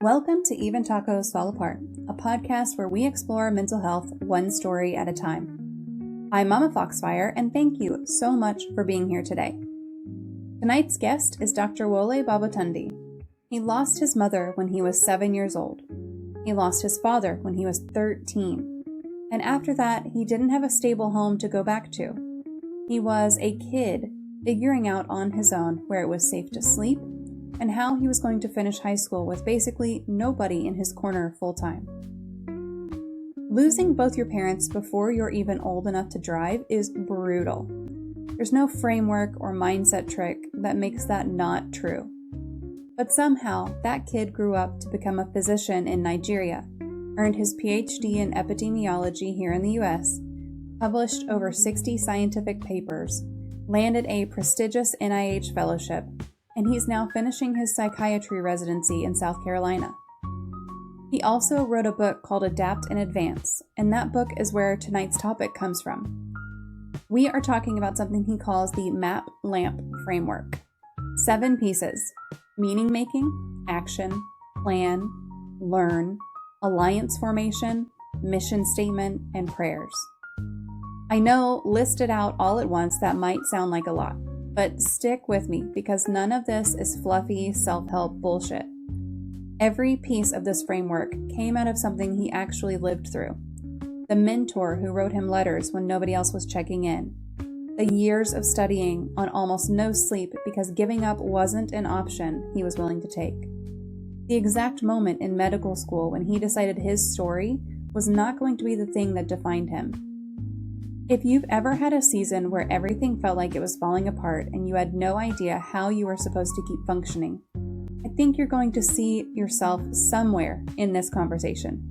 Welcome to Even Tacos Fall Apart, a podcast where we explore mental health one story at a time. I'm MommaFoxFire, and thank you so much for being here today. Tonight's guest is Dr. Oluwole Babatunde. He lost his mother when he was 7 years old. He lost his father when he was 13. And after that, he didn't have a stable home to go back to. He was a kid figuring out on his own where it was safe to sleep and how he was going to finish high school with basically nobody in his corner full-time. Losing both your parents before you're even old enough to drive is brutal. There's no framework or mindset trick that makes that not true. But somehow, that kid grew up to become a physician in Nigeria, earned his PhD in epidemiology here in the US, published over 60 scientific papers, landed a prestigious NIH fellowship, and he's now finishing his psychiatry residency in South Carolina. He also wrote a book called Adapt in Advance, and that book is where tonight's topic comes from. We are talking about something he calls the MAP LAMP framework. 7 pieces: meaning making, action, plan, learn, alliance formation, mission statement, and prayers. I know, listed out all at once, that might sound like a lot. But stick with me, because none of this is fluffy self-help bullshit. Every piece of this framework came out of something he actually lived through. The mentor who wrote him letters when nobody else was checking in. The years of studying on almost no sleep because giving up wasn't an option he was willing to take. The exact moment in medical school when he decided his story was not going to be the thing that defined him. If you've ever had a season where everything felt like it was falling apart and you had no idea how you were supposed to keep functioning, I think you're going to see yourself somewhere in this conversation.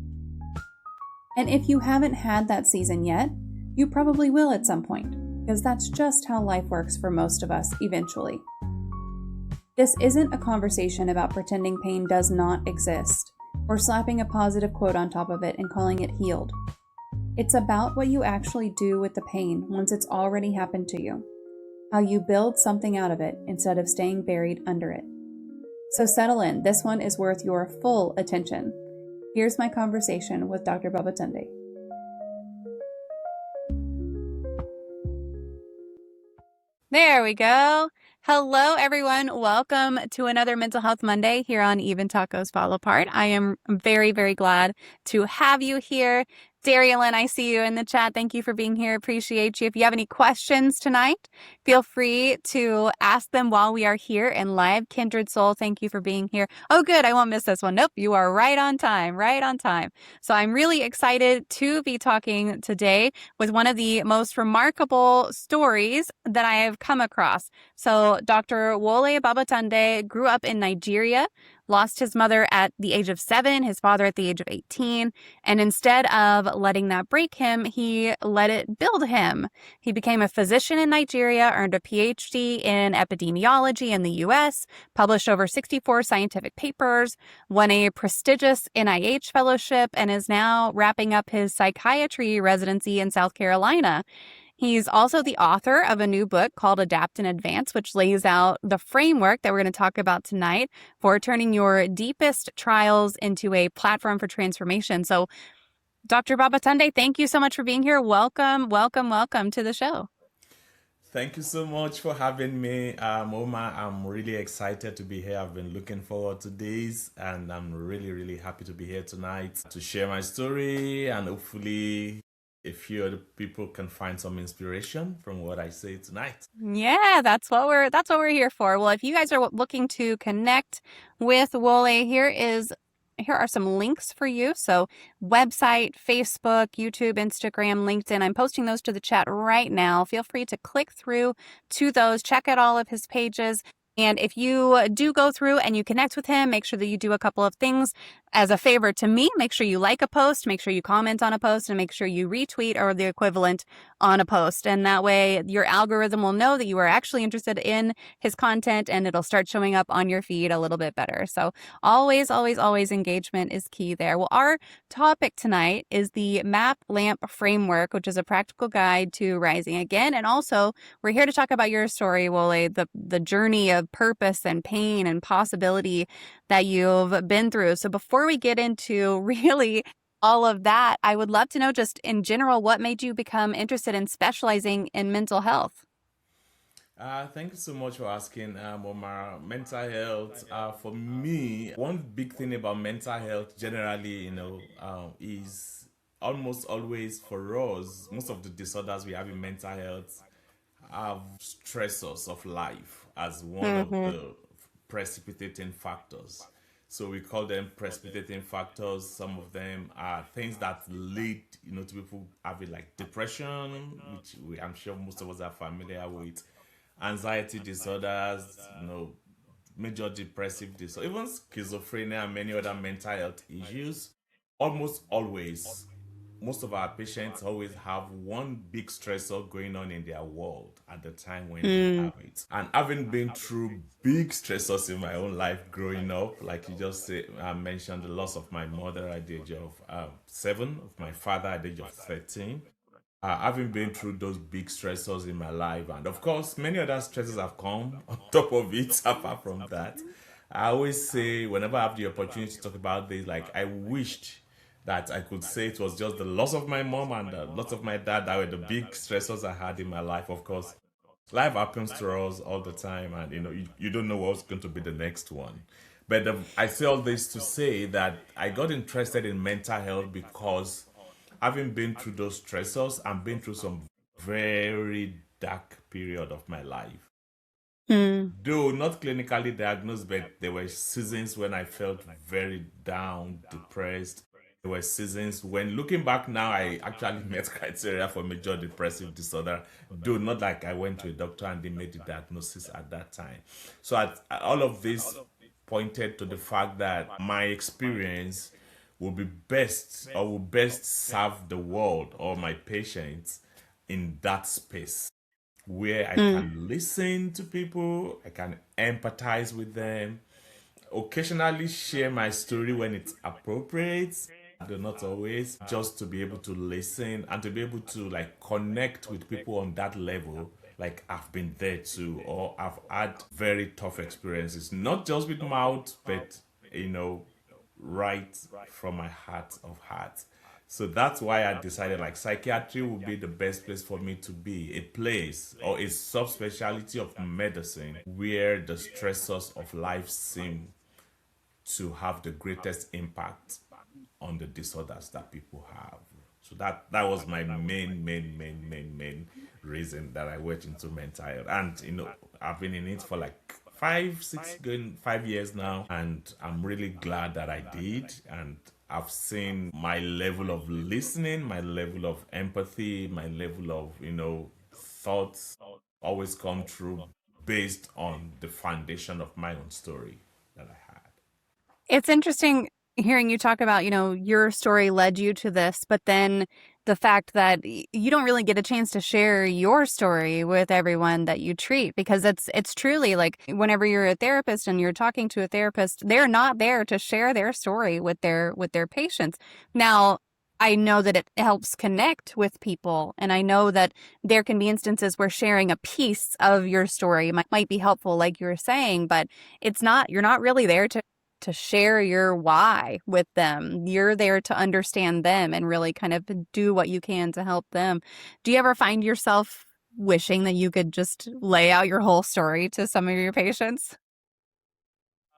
And if you haven't had that season yet, you probably will at some point, because that's just how life works for most of us eventually. This isn't a conversation about pretending pain does not exist, or slapping a positive quote on top of it and calling it healed. It's about what you actually do with the pain once it's already happened to you. How you build something out of it instead of staying buried under it. So settle in, this one is worth your full attention. Here's my conversation with Dr. Babatunde. There we go. Hello, everyone. Welcome to another Mental Health Monday here on Even Tacos Fall Apart. I am very, very glad to have you here. Darylyn, I see you in the chat. Thank you for being here. Appreciate you. If you have any questions tonight, feel free to ask them while we are here in live. Kindred Soul, thank you for being here. Oh, good. I won't miss this one. Nope. You are right on time. Right on time. So I'm really excited to be talking today with one of the most remarkable stories that I have come across. So Dr. Wole Babatunde grew up in Nigeria, lost his mother at the age of 7, his father at the age of 18, and instead of letting that break him, he let it build him. He became a physician in Nigeria, earned a PhD in epidemiology in the US, published over 64 scientific papers, won a prestigious NIH fellowship, and is now wrapping up his psychiatry residency in South Carolina. He's also the author of a new book called Adapt in Advance, which lays out the framework that we're going to talk about tonight for turning your deepest trials into a platform for transformation. So, Dr. Babatunde, thank you so much for being here. Welcome, welcome, welcome to the show. Thank you so much for having me, Oma. I'm really excited to be here. I've been looking forward to this, and I'm really, really happy to be here tonight to share my story, and hopefully a few other people can find some inspiration from what I say tonight. Yeah, that's what we're here for. Well, if you guys are looking to connect with Wole, here are some links for you. So website, Facebook, YouTube, Instagram, LinkedIn. I'm posting those to the chat right now. Feel free to click through to those, check out all of his pages. And if you do go through and you connect with him, make sure that you do a couple of things as a favor to me. Make sure you like a post, make sure you comment on a post, and make sure you retweet or the equivalent on a post. And that way your algorithm will know that you are actually interested in his content, and it'll start showing up on your feed a little bit better. So always, always, always engagement is key there. Well, our topic tonight is the MAP LAMP framework, which is a practical guide to rising again. And also, we're here to talk about your story, Wole, the journey of of purpose and pain and possibility that you've been through. So before we get into really all of that, I would love to know just in general, what made you become interested in specializing in mental health? Thank you so much for asking, Omar. Mental health, for me, one big thing about mental health generally, is almost always for us, most of the disorders we have in mental health have stressors of life as one of Mm-hmm. the precipitating factors. So we call them precipitating factors. Some of them are things that lead, to people having like depression, which I'm sure most of us are familiar with, anxiety disorders, major depressive disorder, even schizophrenia and many other mental health issues. Almost always, most of our patients always have one big stressor going on in their world at the time when they Mm. have it. And having been through big stressors in my own life growing up, like you just I mentioned the loss of my mother at the age of 7, of my father at the age of 13. Having been through those big stressors in my life, and of course, many other stresses have come on top of it. Apart from that, I always say, whenever I have the opportunity to talk about this, like I wished that I could say it was just the loss of my mom and the loss of my dad that were the big stressors I had in my life. Of course, life happens to us all the time, and you don't know what's going to be the next one. But I say all this to say that I got interested in mental health because having been through those stressors and been through some very dark period of my life. Mm. Though not clinically diagnosed, but there were seasons when I felt very down, depressed. There were seasons when, looking back now, I actually met criteria for major depressive disorder. Though not like I went to a doctor and they made the diagnosis at that time. So all of this pointed to the fact that my experience will be best or will best serve the world or my patients in that space where I Mm. can listen to people, I can empathize with them, occasionally share my story when it's appropriate, though not always, just to be able to listen and to be able to like connect with people on that level. Like I've been there too, or I've had very tough experiences, not just with mouth, but you know, right from my heart of hearts. So that's why I decided like psychiatry would be the best place for me to be, a place or a subspecialty of medicine where the stressors of life seem to have the greatest impact on the disorders that people have. So that was my main reason that I went into mental health. And I've been in it for like 5 years now, and I'm really glad that I did. And I've seen my level of listening, my level of empathy, my level of thoughts always come through based on the foundation of my own story that I had. It's interesting hearing you talk about, your story led you to this, but then the fact that you don't really get a chance to share your story with everyone that you treat, because it's truly like whenever you're a therapist and you're talking to a therapist, they're not there to share their story with their patients. Now, I know that it helps connect with people, and I know that there can be instances where sharing a piece of your story might be helpful, like you were saying, but you're not really there to share your why with them. You're there to understand them and really kind of do what you can to help them. Do you ever find yourself wishing that you could just lay out your whole story to some of your patients?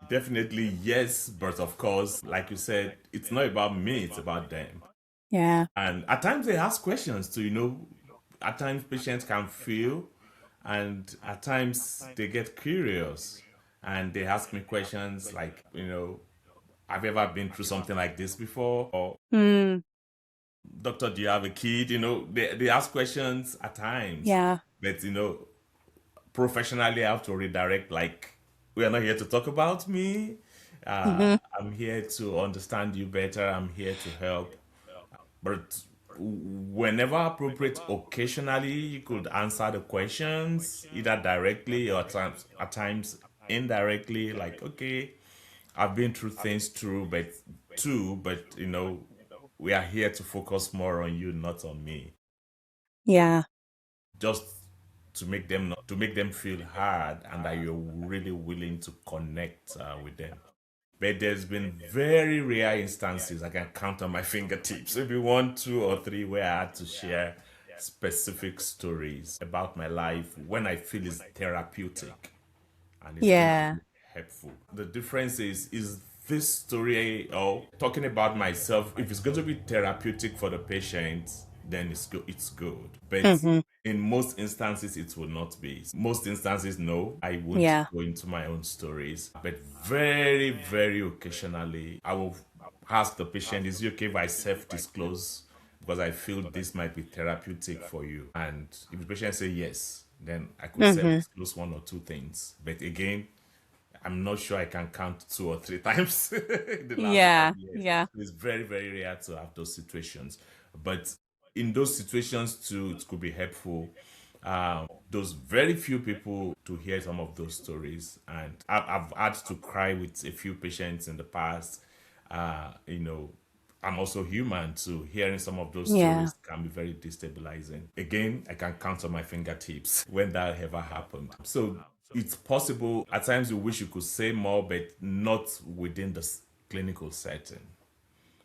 Definitely, yes, but of course, like you said, it's not about me, it's about them. Yeah. And at times they ask questions too, at times patients can feel, and at times they get curious and they ask me questions like, have you ever been through something like this before? Or, Mm, doctor, do you have a kid? They ask questions at times, yeah. but, professionally, I have to redirect, like, we are not here to talk about me. Hmm. I'm here to understand you better. I'm here to help. But whenever appropriate, occasionally you could answer the questions either directly or at times indirectly. Like, okay, I've been through things but we are here to focus more on you, not on me. Yeah. Just to make them feel hard and that you're really willing to connect with them. But there's been very rare instances I can count on my fingertips, maybe one, two, or three, where I had to share specific stories about my life when I feel it's therapeutic and it's going to Yeah. be helpful. The difference is this story or talking about myself, if it's going to be therapeutic for the patient, then it's good. But Hmm. in most instances it will not be. Most instances no, I won't Yeah. go into my own stories. But very, very occasionally I will ask the patient, is it okay if I self-disclose? Because I feel this might be therapeutic for you. And if the patient say yes, then I could Hmm. self-disclose one or two things. But again, I'm not sure I can count two or three times in the last five Yeah. years. Yeah. It's very, very rare to have those situations. But in those situations too, it could be helpful. Those very few people to hear some of those stories. And I've had to cry with a few patients in the past. You know, I'm also human, so hearing some of those Yeah. stories can be very destabilizing. Again, I can count on my fingertips when that ever happened. So it's possible at times you wish you could say more, but not within the clinical setting.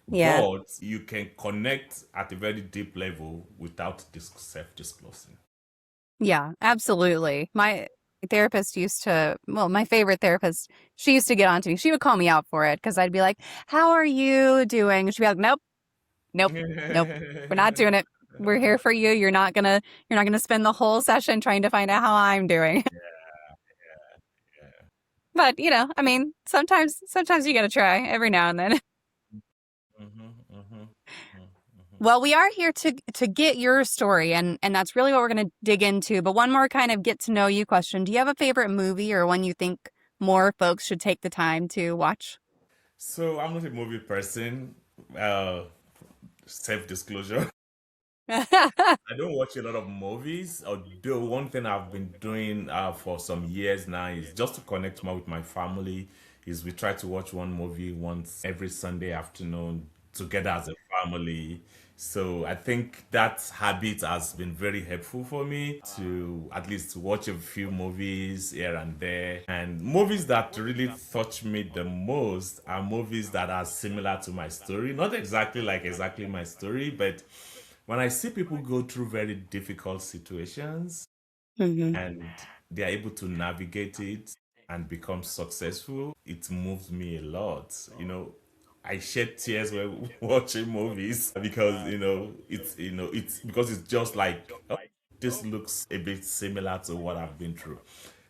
Yeah. But you can connect at a very deep level without self-disclosing. Yeah, absolutely. My therapist used to, well, my favorite therapist, she used to get on to me. She would call me out for it because I'd be like, "How are you doing?" And she'd be like, "Nope, nope, nope. We're not doing it. We're here for you. You're not gonna spend the whole session trying to find out how I'm doing." But, I mean, sometimes you gotta try every now and then. Well, we are here to get your story, and that's really what we're going to dig into. But one more kind of get to know you question: do you have a favorite movie or one you think more folks should take the time to watch? So I'm not a movie person. Uh, Self-disclosure. I don't watch a lot of movies. Although one thing I've been doing for some years now is just to connect more with my family. Is we try to watch one movie once every Sunday afternoon together as a family. So I think that habit has been very helpful for me to at least watch a few movies here and there. And movies that really touch me the most are movies that are similar to my story. Not exactly my story, but when I see people go through very difficult situations Hmm. and they are able to navigate it and become successful, it moves me a lot. I shed tears when watching movies because it's because it's just like, oh, this looks a bit similar to what I've been through.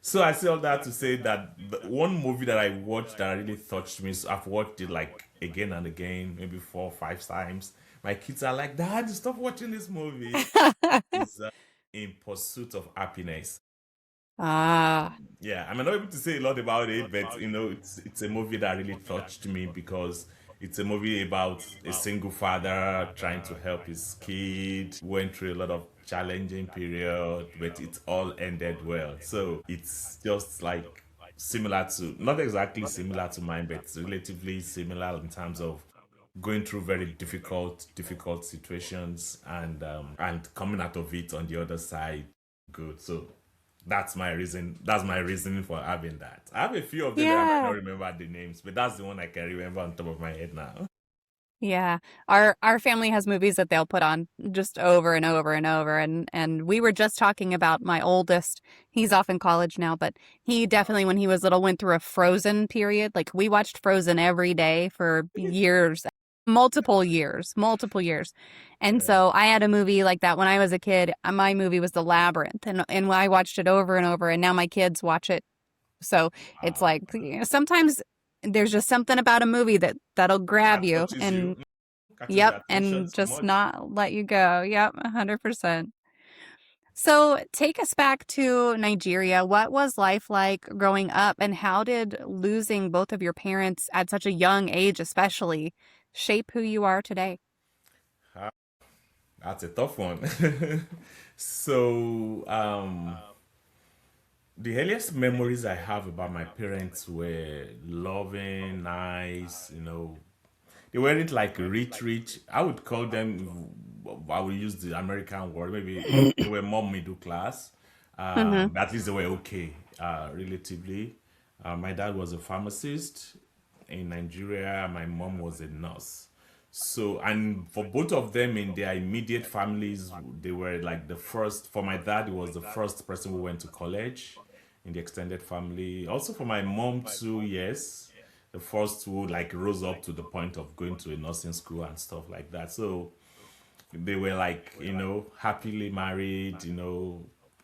So I say all that to say that the one movie that I watched that really touched me, so I've watched it like again and again, maybe 4 or 5 times. My kids are like, "Dad, stop watching this movie." Is In Pursuit of Happiness. Ah, Yeah, I'm not able to say a lot about it, but it's a movie that really touched me because it's a movie about a single father trying to help his kid, went through a lot of challenging period, but it all ended well. So it's just like similar to, not exactly similar to mine, but relatively similar in terms of going through very difficult situations and coming out of it on the other side good. So that's my reasoning for having that. I have a few of them, but I might not yeah. remember the names, but that's the one I can remember on top of my head now. Yeah. Our family has movies that they'll put on just over and over and over, and we were just talking about my oldest. He's off in college now, but he definitely when he was little went through a Frozen period. Like we watched Frozen every day for years, multiple years, multiple years. And Yeah. so I had a movie like that when I was a kid. My movie was The Labyrinth, and I watched it over and over, and now my kids watch it. So it's Wow. like, sometimes there's just something about a movie that'll grab That you touches you, and catches yep, your attention and so just much. not let you go. Yep, 100%. So take us back to Nigeria. What was life like growing up, and how did losing both of your parents at such a young age, especially, shape who you are today? Ah, that's a tough one. So, the earliest memories I have about my parents were loving, nice, they weren't like rich, rich. I would call them, I would use the American word, maybe they were more middle class. Mm-hmm. At least they were okay, relatively. My dad was a pharmacist in Nigeria. My mom was a nurse. So, and for both of them in their immediate families, they were like the first. For my dad, he was the first person who went to college in the extended family. Also for my mom too, yes, the first who like rose up to the point of going to a nursing school and stuff like that. So they were like, happily married,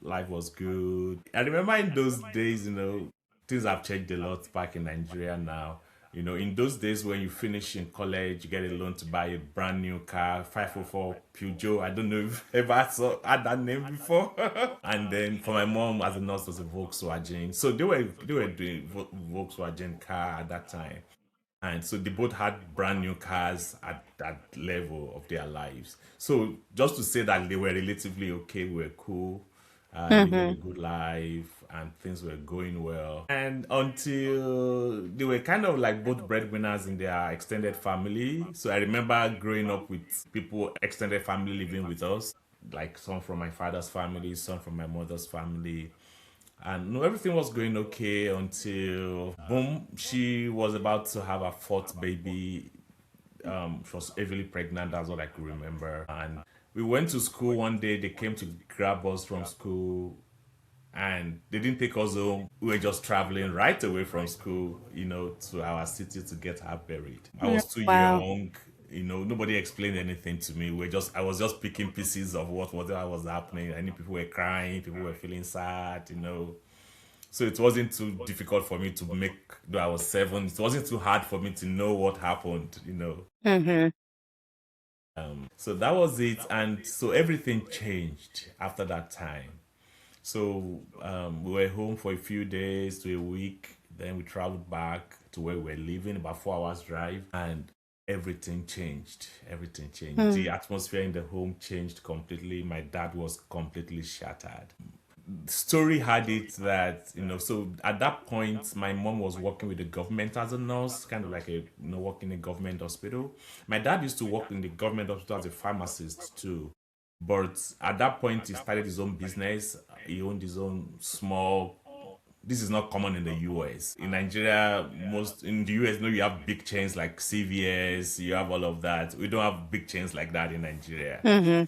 life was good. I remember in those days, things have changed a lot back in Nigeria now. In those days when you finish in college, you get a loan to buy a brand new car, 504 Peugeot. I don't know if you ever had that name before. And then for my mom, as a nurse, was a Volkswagen. So they were doing Volkswagen car at that time. And so they both had brand new cars at that level of their lives. So just to say that they were relatively okay, we were cool, living a Mm-hmm. good life, and things were going well. And until they were kind of like both breadwinners in their extended family. So I remember growing up with people, extended family living with us, like some from my father's family, some from my mother's family. And no, everything was going okay until boom, she was about to have her fourth baby. She was heavily pregnant, that's what I could remember. And we went to school one day, they came to grab us from school and they didn't take us home. We were just traveling right away from school, to our city to get her buried. I was too Wow. young, nobody explained anything to me. I was just picking pieces of whatever was happening. I knew people were crying, people were feeling sad. So it wasn't too difficult for me to make, though I was 7, it wasn't too hard for me to know what happened. Mm-hmm. So that was it. And so everything changed after that time. So we were home for a few days to a week. Then we traveled back to where we were living, about 4 hours drive. And everything changed. Everything changed. The atmosphere in the home changed completely. My dad was completely shattered. Story had it that so at that point my mom was working with the government as a nurse, kind of like working in a government hospital. My dad used to work in the government hospital as a pharmacist too, but at that point he started his own business. He owned his own small. This is not common in the US. In Nigeria, most in the US, you have big chains like CVS, you have all of that. We don't have big chains like that in Nigeria. Mm-hmm.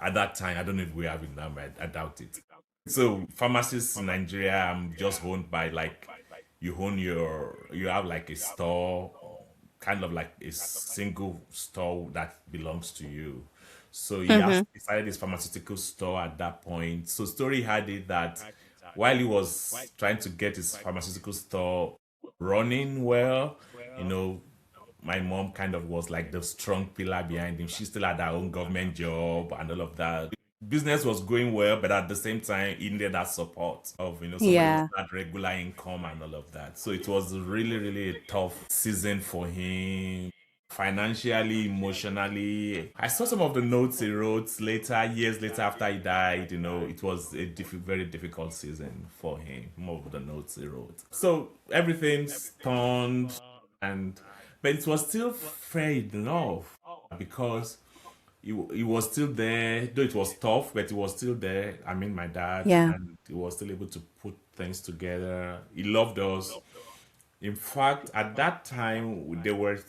At that time, I don't know if we have it now, but I doubt it. So pharmacists in Nigeria just owned by like you have like a store, kind of like a single store that belongs to you. So Mm-hmm. he started his pharmaceutical store at that point. So story had it that while he was trying to get his pharmaceutical store running well, you know, my mom kind of was like the strong pillar behind him. She still had her own government job and all of that. Business was going well, but at the same time, he needed that support of somebody with Yeah. that regular income and all of that. So it was really, really a tough season for him. Financially, emotionally. I saw some of the notes he wrote later, years later after he died. It was a very difficult season for him. More of the notes he wrote. So everything's turned, and but it was still fair enough because he was still there, though it was tough, but he was still there. I mean, my dad, Yeah. and he was still able to put things together. He loved us. In fact, at that time, there were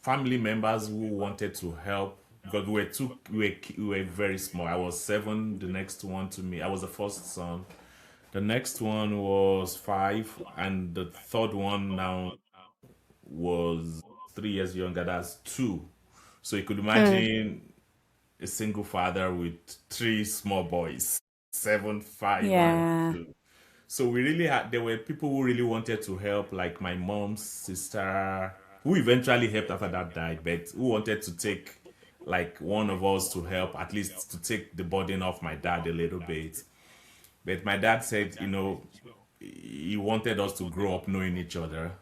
family members who wanted to help because we were very small. I was 7. The next one to me, I was the first son. The next one was 5, and the third one now was 3 years younger. That's 2. So you could Mm. imagine a single father with 3 small boys, 7, 5, and Yeah. 2. So we really had, there were people who really wanted to help, like my mom's sister, who eventually helped after that died, but who wanted to take like one of us to help, at least to take the burden off my dad a little bit. But my dad said, he wanted us to grow up knowing each other,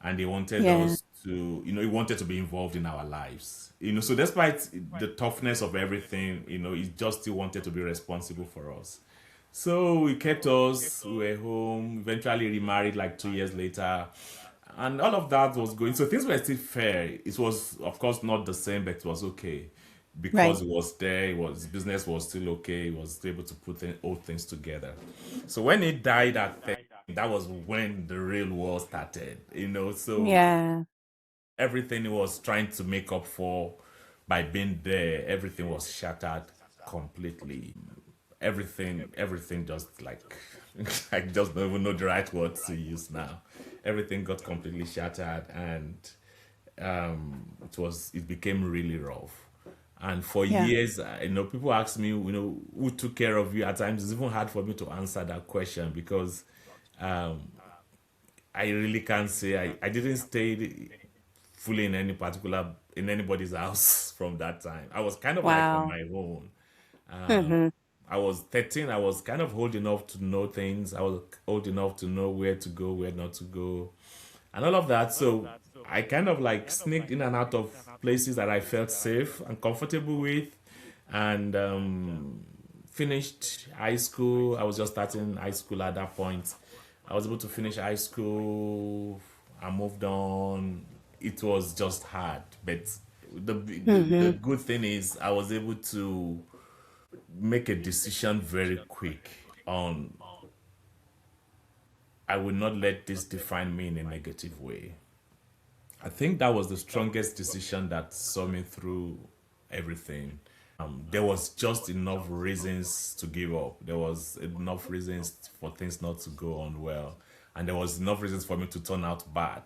and he wanted Yeah. us to, he wanted to be involved in our lives. So despite the toughness of everything, he just still wanted to be responsible for us. So he kept us, we were home, eventually remarried like 2 years later. And all of that was going. So things were still fair. It was, of course, not the same, but it was okay. because Right. it was there, it was business was still okay, he was able to put all things together. So when he died at 30, that was when the real war started, so Yeah. everything he was trying to make up for by being there, everything was shattered completely. Everything just like I just don't even know the right words to use now. Everything got completely shattered, and it became really rough. And for Yeah. years, people ask me, who took care of you. At times, it's even hard for me to answer that question because I really can't say I didn't stay fully in anybody's house from that time. I was kind of like on Wow. my own. Hmm. I was 13. I was kind of old enough to know things. I was old enough to know where to go, where not to go, and all of that. So I kind of like sneaked in and out of places that I felt safe and comfortable with, and finished high school. I was just starting high school at that point. I was able to finish high school. I moved on. It was just hard, but the Hmm. good thing is I was able to make a decision very quick on I will not let this define me in a negative way. I think that was the strongest decision that saw me through everything. There was just enough reasons to give up. There was enough reasons for things not to go on well. And there was enough reasons for me to turn out bad.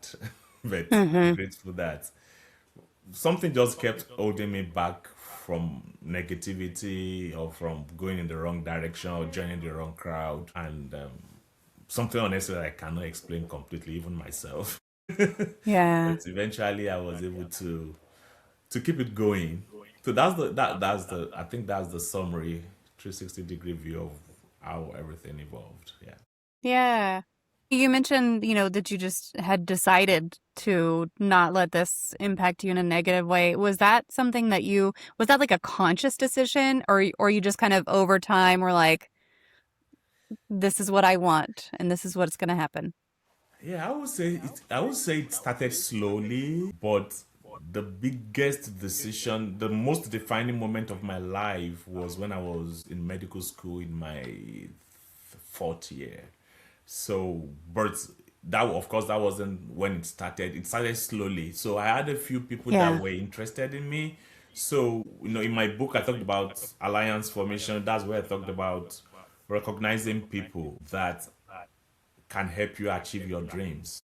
But I'm Hmm. grateful that something just kept holding me back from negativity or from going in the wrong direction or joining the wrong crowd. And something honestly that I cannot explain completely, even myself. Yeah. But eventually I was able to keep it going. So that's the I think that's the summary 360-degree view of how everything evolved. Yeah. Yeah. You mentioned, that you just had decided to not let this impact you in a negative way. Was that like a conscious decision, or you just kind of over time were like, this is what I want and this is what's going to happen? Yeah, I would say it started slowly, but the biggest decision, the most defining moment of my life was when I was in medical school in my fourth year. So, but that of course that wasn't when it started. It started slowly. So I had a few people that Yeah. were interested in me. So, in my book I talked about alliance formation. That's where I talked about recognizing people that can help you achieve your dreams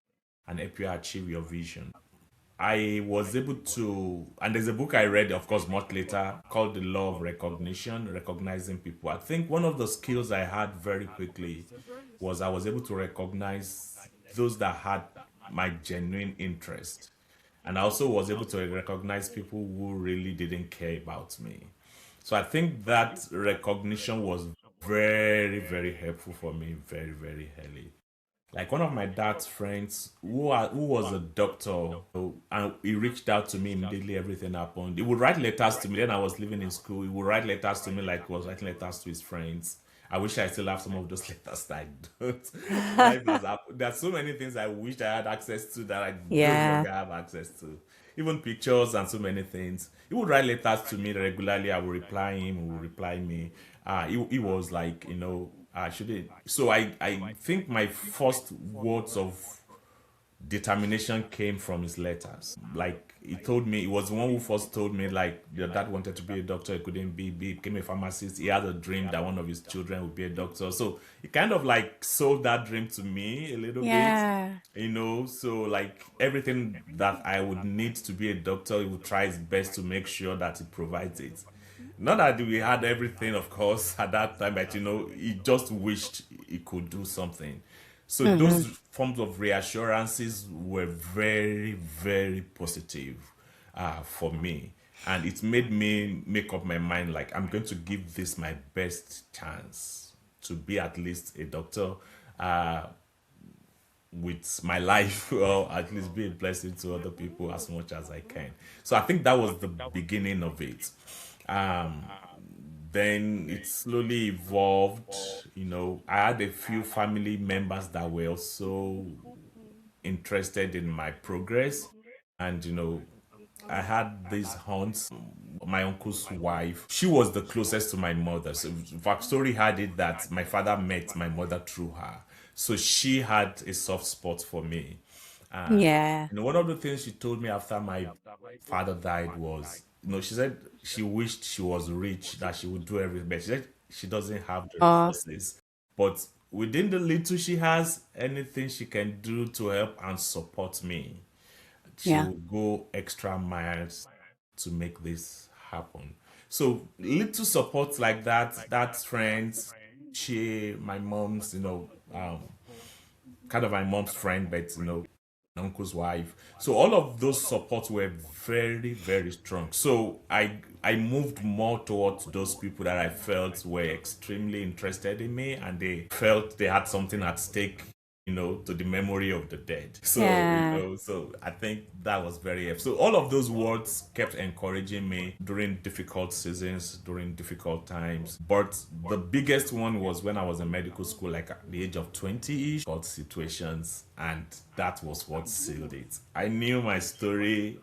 and help you achieve your vision. I was able to, and there's a book I read, of course, much later called The Law of Recognition, recognizing people. I think one of the skills I had very quickly was I was able to recognize those that had my genuine interest. And I also was able to recognize people who really didn't care about me. So I think that recognition was very, very helpful for me very, very early. Like one of my dad's friends who was a doctor, and he reached out to me immediately. Everything happened. He would write letters to me. Then I was living in school. He would write letters to me like he was writing letters to his friends. I wish I still have some of those letters that I don't. Life has happened. There's so many things I wish I had access to that I no Yeah. longer have access to. Even pictures and so many things. He would write letters to me regularly. I would reply him. He would reply me. He was like, I shouldn't. So I think my first words of determination came from his letters. Like he told me, he was the one who first told me like your dad wanted to be a doctor, he couldn't be, became a pharmacist. He had a dream that one of his children would be a doctor. So he kind of like sold that dream to me a little bit. Yeah. So like everything that I would need to be a doctor, he would try his best to make sure that he provides it. Not that we had everything, of course, at that time, but he just wished he could do something. So Hmm. those forms of reassurances were very, very positive for me. And it made me make up my mind like, I'm going to give this my best chance to be at least a doctor with my life, or at least be a blessing to other people as much as I can. So I think that was the beginning of it. Um, then it slowly evolved. I had a few family members that were also interested in my progress. And, I had these hunts my uncle's wife, she was the closest to my mother. So in fact, story had it that my father met my mother through her. So she had a soft spot for me. Uh, Yeah. one of the things she told me after my father died was, she said she wished she was rich, that she would do everything, but she said she doesn't have the Oh, resources. But within the little she has, anything she can do to help and support me, she yeah. will go extra miles to make this happen. So little support like that, that's friends. She, my mom's, kind of my mom's friend, but uncle's wife. So all of those supports were very, very strong. So I moved more towards those people that I felt were extremely interested in me, and they felt they had something at stake, to the memory of the dead. So, Yeah. so I think that was very helpful. So all of those words kept encouraging me during difficult seasons, during difficult times. But the biggest one was when I was in medical school, like at the age of 20-ish, got situations, and that was what sealed it. I knew my story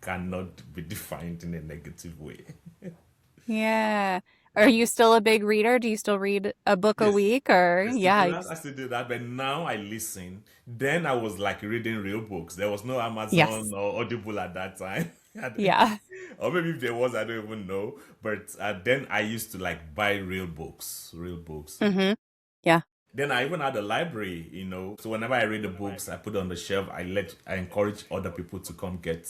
cannot be defined in a negative way. Yeah. Are you still a big reader? Do you still read a book a Yes, week or I still yeah, do that. I still do that, but now I listen. Then I was like reading real books. There was no Amazon yes. or Audible at that time. Yeah. Or maybe if there was, I don't even know. But then I used to like buy real books. Mm-hmm. Yeah. Then I even had a library, So whenever I read the books, I put it on the shelf. I encourage other people to come get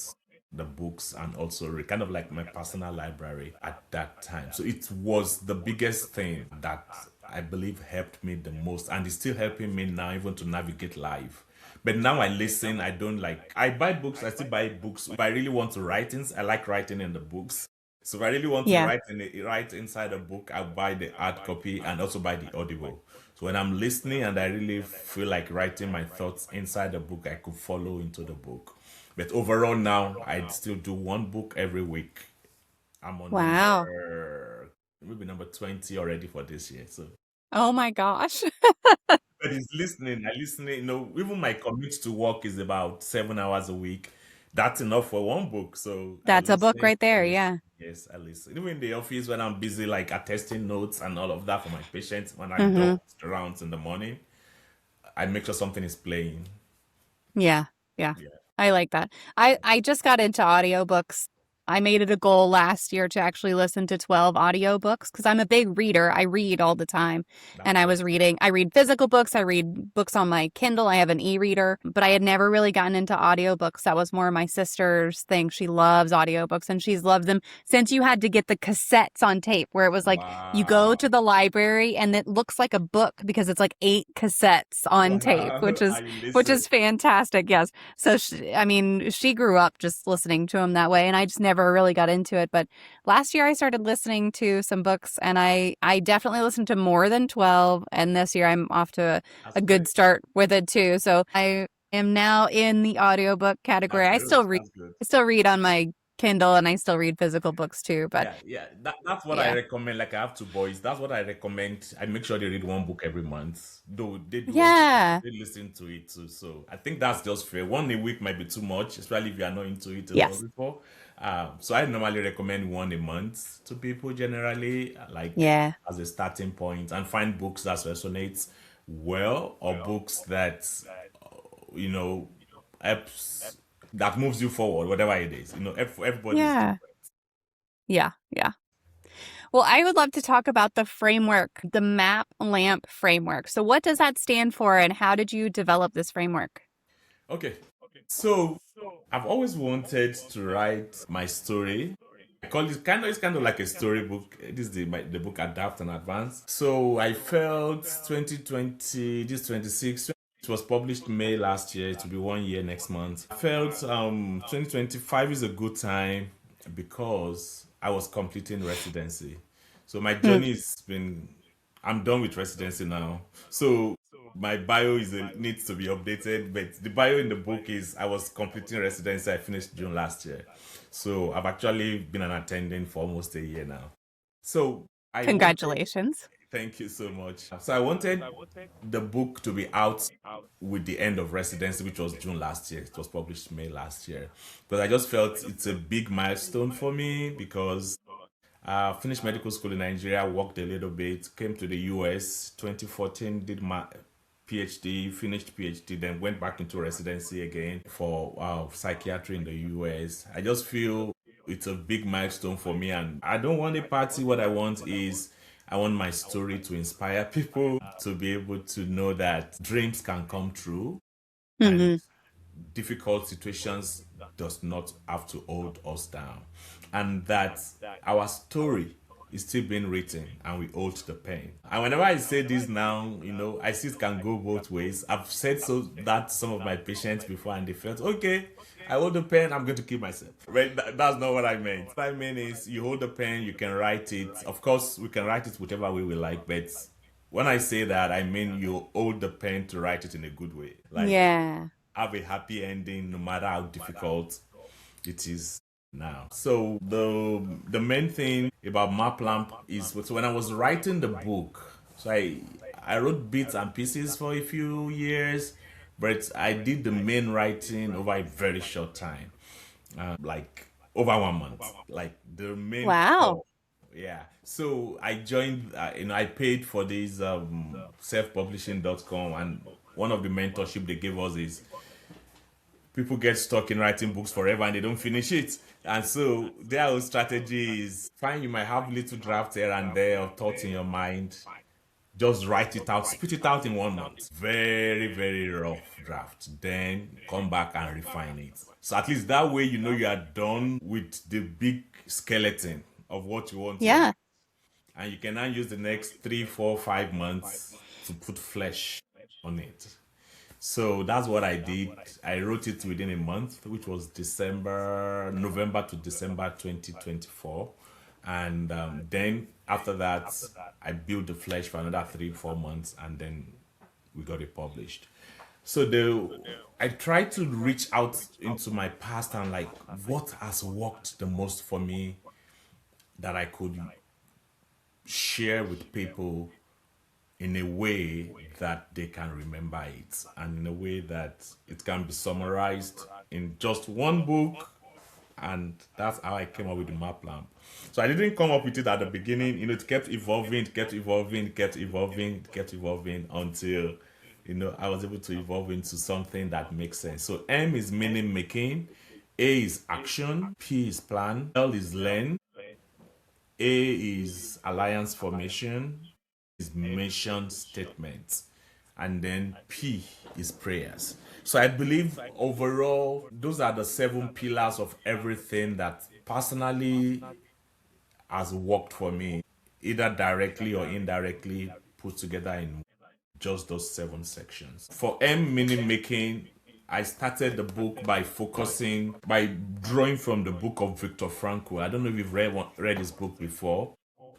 the books and also read, kind of like my personal library at that time. So it was the biggest thing that I believe helped me the most, and it's still helping me now even to navigate life. But now I listen. I don't like. I buy books. I still buy books. If I really want to write, I like writing in the books. So if I really want to Yeah. write inside a book, I buy the hard copy and also buy the audible. So when I'm listening and I really feel like writing my thoughts inside the book, I could follow into the book. But overall now, I still do one book every week. I'm on Wow. maybe number 20 already for this year. So, Oh my gosh. but it's listening. I listen. Even my commute to work is about 7 hours a week. That's enough for one book. So I That's a book listen. right there. Yeah. Yes, I listen. Even in the office when I'm busy, like attesting notes and all of that for my patients, when I Mm-hmm. do the rounds in the morning, I make sure something is playing. Yeah. Yeah. Yeah. I like that. I just got into audiobooks. I made it a goal last year to actually listen to 12 audiobooks because I'm a big reader. I read all the time. And That's I good. was reading, I read physical books, I read books on my Kindle, I have an e-reader, but I had never really gotten into audiobooks. That was more my sister's thing. She loves audiobooks and she's loved them since you had to get the cassettes on tape where it was like you go Wow. to the library and it looks like a book because it's like 8 cassettes on tape, Wow. I which listen. is fantastic. Yes. So she grew up just listening to them that way, and I just never really got into it. But last year I started listening to some books, and I definitely listened to more than 12. And this year I'm off to That's a good great. start with it too. So I am now in the audiobook category. That's good. That's good. I still read on my Kindle, and I still read physical books too. But Yeah. That's what I yeah, recommend. Like I have two boys. That's what I recommend. I make sure they read one book every month. Though they do also yeah, they listen to it too. So I think that's just fair. One a week might be too much, especially if you are not into it a lot yes, before. So I normally recommend one a month to people generally, like yeah, as a starting point, and find books that resonates well or books that you know helps that moves you forward, whatever it is. Everybody's yeah, yeah, yeah. Well, I would love to talk about the framework, the MAP LAMP framework. So, what does that stand for, and how did you develop this framework? okay. So I've always wanted to write my story. I call it it's kind of like a storybook. This is the book Adapt and Advance. So I felt 2020, this 26, it was published May last year. It will be 1 year next month. I felt 2025 is a good time because I was completing residency. So my Hmm. journey has been I'm done with residency now. So my bio needs to be updated, but the bio in the book is I was completing residency. I finished June last year. So I've actually been an attending for almost a year now. So I wanted Congratulations. Thank you so much. So I wanted the book to be out with the end of residency, which was June last year. It was published May last year. But I just felt it's a big milestone for me because I finished medical school in Nigeria, worked a little bit, came to the US 2014, did my PhD, finished PhD, then went back into residency again for psychiatry in the US. I just feel it's a big milestone for me, and I don't want a party. What I want is I want my story to inspire people to be able to know that dreams can come true and Hmm. difficult situations does not have to hold us down, and that our story is still being written and we hold the pen. And whenever I say this now, I see it can go both ways. I've said so that some of my patients before, and they felt okay, I hold the pen, I'm going to kill myself. But that's not what I meant. What I mean is you hold the pen, you can write it. Of course, we can write it whichever way we like, but when I say that, I mean you hold the pen to write it in a good way. Like, Yeah. have a happy ending no matter how difficult it is now. So the main thing about map lamp is, so when I was writing the book, so I wrote bits and pieces for a few years, but I did the main writing over a very short time, like over 1 month, like the main Wow. core. Yeah. So I joined, I paid for this self-publishing.com, and one of the mentorship they gave us is people get stuck in writing books forever and they don't finish it. And so their whole strategy is fine, you might have little drafts here and there or thoughts in your mind. Just write it out, spit it out in 1 month. Very, very rough draft. Then come back and refine it. So at least that way you are done with the big skeleton of what you want to write. Yeah. And you can now use the next 3, 4, 5 months to put flesh on it. So that's what I did. I wrote it within a month, which was November to December 2024. And then after that, I built the flesh for another 3, 4 months, and then we got it published. So I tried to reach out into my past and like what has worked the most for me that I could share with people in a way that they can remember it, and in a way that it can be summarized in just one book. And that's how I came up with the map lamp. So I didn't come up with it at the beginning. It kept evolving, until I was able to evolve into something that makes sense. So M is meaning making, A is action, P is plan, L is learn, A is alliance formation, is mission statements, and then P is prayers. So I believe overall those are the 7 pillars of everything that personally has worked for me, either directly or indirectly, put together in just those 7 sections. For M meaning making, I started the book by drawing from the book of Viktor Frankl. I don't know if you've read his book before.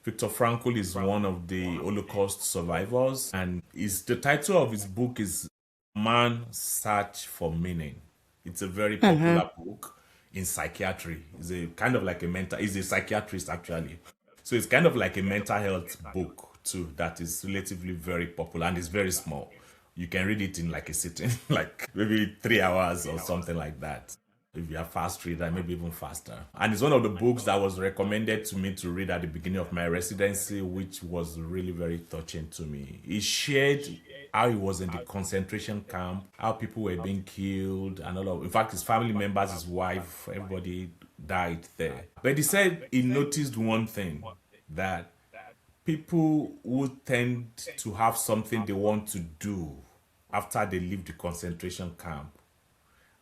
Viktor Frankl is one of the Holocaust survivors, and the title of his book is Man's Search for Meaning. It's a very popular book in psychiatry. It's a kind of like he's a psychiatrist actually. So it's kind of like a mental health book too that is relatively very popular, and it's very small. You can read it in like a sitting, like maybe 3 hours or something like that. If you're a fast reader, maybe even faster. And it's one of the books that was recommended to me to read at the beginning of my residency, which was really very touching to me. He shared how he was in the concentration camp, how people were being killed, and in fact, his family members, his wife, everybody died there. But he said he noticed one thing, that people who tend to have something they want to do after they leave the concentration camp,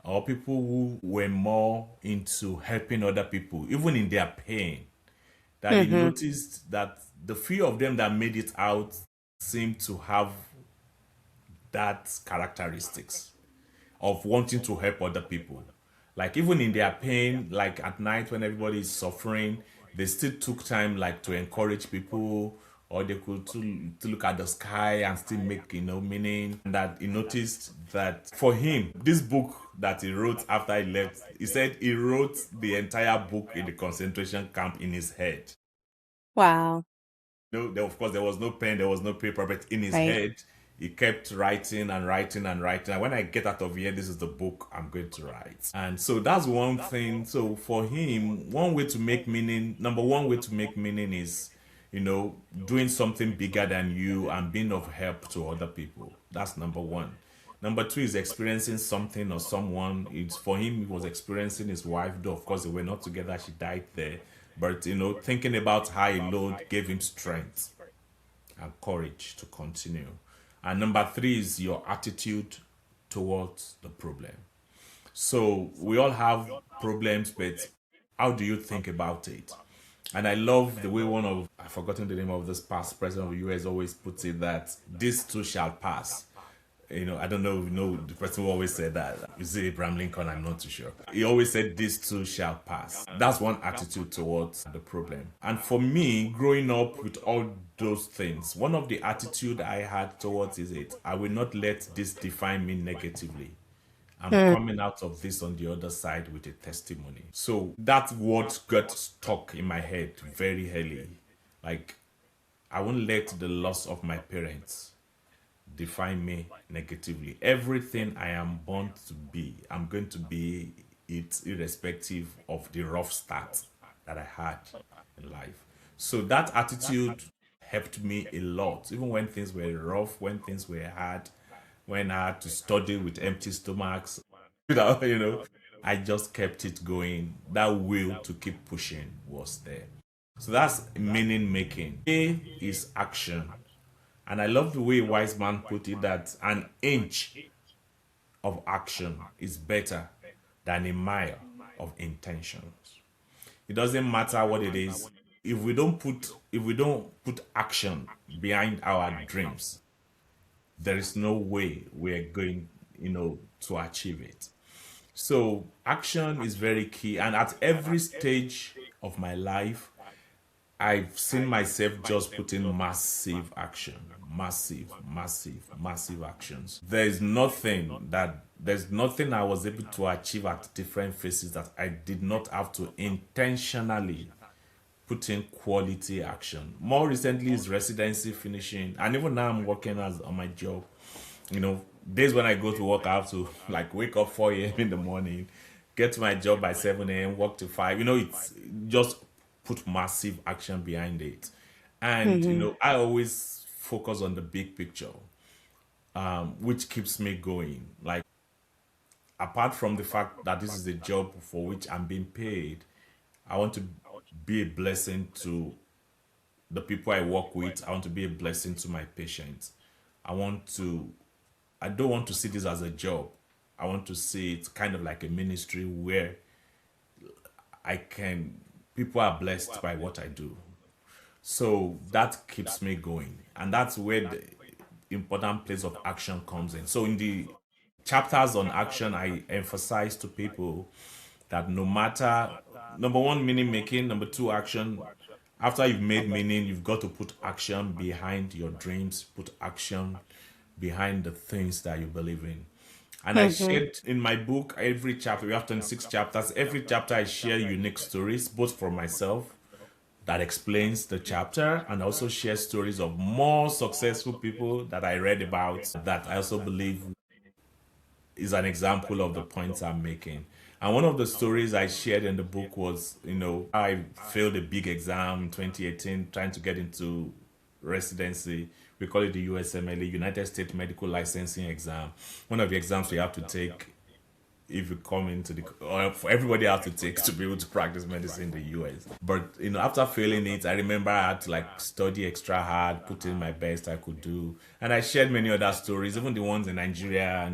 or people who were more into helping other people, even in their pain, that he noticed that the few of them that made it out seemed to have that characteristics of wanting to help other people. Like even in their pain, like at night when everybody is suffering, they still took time like to encourage people, or they could to look at the sky and still make meaning. And that he noticed that for him, this book that he wrote after he left, he said he wrote the entire book in the concentration camp in his head. Wow. No, of course, there was no pen, there was no paper, but in his Right. head, he kept writing and writing and writing. And when I get out of here, this is the book I'm going to write. And so that's one thing. So for him, one way to make meaning, number one way to make meaning is, doing something bigger than you and being of help to other people. That's number one. Number two is experiencing something or someone. It's for him, he was experiencing his wife, though of course they were not together, she died there. But thinking about her alone gave him strength and courage to continue. And number three is your attitude towards the problem. So we all have problems, but how do you think about it? And I love the way I've forgotten the name of this past president of the US always puts it, that this too shall pass. I don't know if the person who always said that. Is it Abraham Lincoln? I'm not too sure. He always said, this too shall pass. That's one attitude towards the problem. And for me, growing up with all those things, one of the attitude I had towards it, I will not let this define me negatively. I'm coming out of this on the other side with a testimony. So that word got stuck in my head very early. Like, I won't let the loss of my parents define me negatively. Everything I am born to be, I'm going to be it irrespective of the rough start that I had in life. So that attitude helped me a lot, even when things were rough, when things were hard, when I had to study with empty stomachs. I just kept it going. That will to keep pushing was there. So that's meaning making. A is action. And I love the way Wise Man put it, that an inch of action is better than a mile of intentions. It doesn't matter what it is. If we don't put action behind our dreams, there is no way we're going, to achieve it. So action is very key. And at every stage of my life, I've seen myself just putting massive action, massive actions. There's nothing I was able to achieve at different phases that I did not have to intentionally put in quality action. More recently is residency finishing, and even now I'm working on my job. Days when I go to work, I have to wake up 4 a.m. in the morning, get to my job by 7 a.m., work to 5. It's just put massive action behind it. And, I always focus on the big picture, which keeps me going. Like, apart from the fact that this is a job for which I'm being paid, I want to be a blessing to the people I work with. I want to be a blessing to my patients. I don't want to see this as a job. I want to see it kind of like a ministry where people are blessed by what I do. So that keeps me going. And that's where the important place of action comes in. So in the chapters on action, I emphasize to people that no matter, number one, meaning making, number two, action. After you've made meaning, you've got to put action behind your dreams, put action behind the things that you believe in. And I shared in my book, every chapter, we have 26 chapters. Every chapter I share unique stories, both for myself, that explains the chapter, and also share stories of more successful people that I read about that I also believe is an example of the points I'm making. And one of the stories I shared in the book was, I failed a big exam in 2018 trying to get into residency. We call it the USMLE, United States Medical Licensing Exam. One of the exams we have to take if you come into or for everybody else to take to be able to practice medicine in the US. But, after failing it, I remember I had to study extra hard, put in my best I could do. And I shared many other stories, even the ones in Nigeria,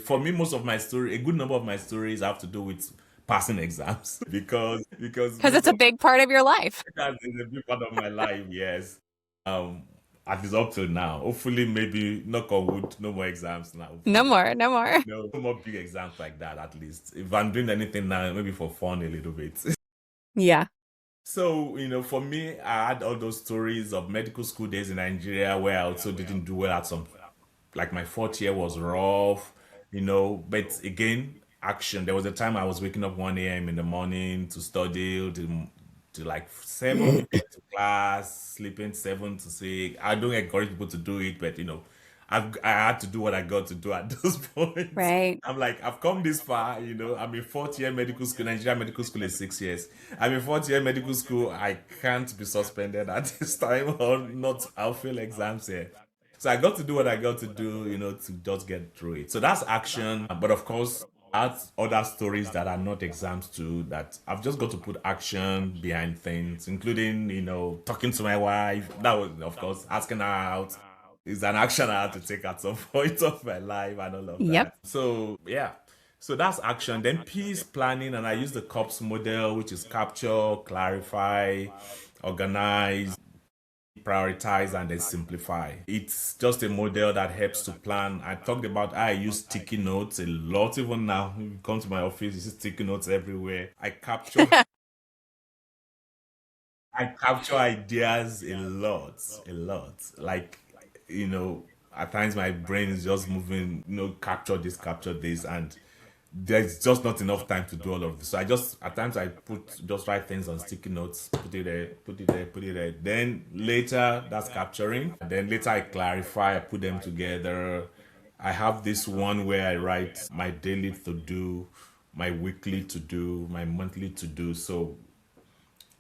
for me, most of my story, a good number of my stories have to do with passing exams because it's a big part of your life. That is a big part of my life, yes. At least up till now. Hopefully, maybe, knock on wood, no more exams now. Hopefully. No more. No more big exams like that, at least. If I'm doing anything now, maybe for fun a little bit. Yeah. So, for me, I had all those stories of medical school days in Nigeria where I also didn't do well at some, my fourth year was rough, but again, action. There was a time I was waking up 1 a.m. in the morning to study, to like 7 get to class, sleeping 7 to 6. I don't encourage people to do it, but I had to do what I got to do at those points. Right. I'm like, I've come this far, I'm in fourth year medical school. Nigerian medical school is 6 years. I'm in fourth year medical school. I can't be suspended at this time or not. I'll fail exams here. So I got to do what I got to do, to just get through it. So that's action. But of course, that's other stories that are not exams too, that I've just got to put action behind things, including, talking to my wife. That was, of course, asking her out. Is an action I had to take at some point of my life and all of Yep. that. So, yeah. So that's action. Then P is planning, and I use the COPS model, which is capture, clarify, organize, prioritize, and then simplify. It's just a model that helps to plan. I talked about how I use sticky notes a lot. Even now, you come to my office, you see sticky notes everywhere. I capture ideas a lot. Like, at times my brain is just moving, capture this, and there's just not enough time to do all of this. So at times I just write things on sticky notes, put it there. Then later, that's capturing. Then later I clarify, I put them together. I have this one where I write my daily to do, my weekly to do, my monthly to do. So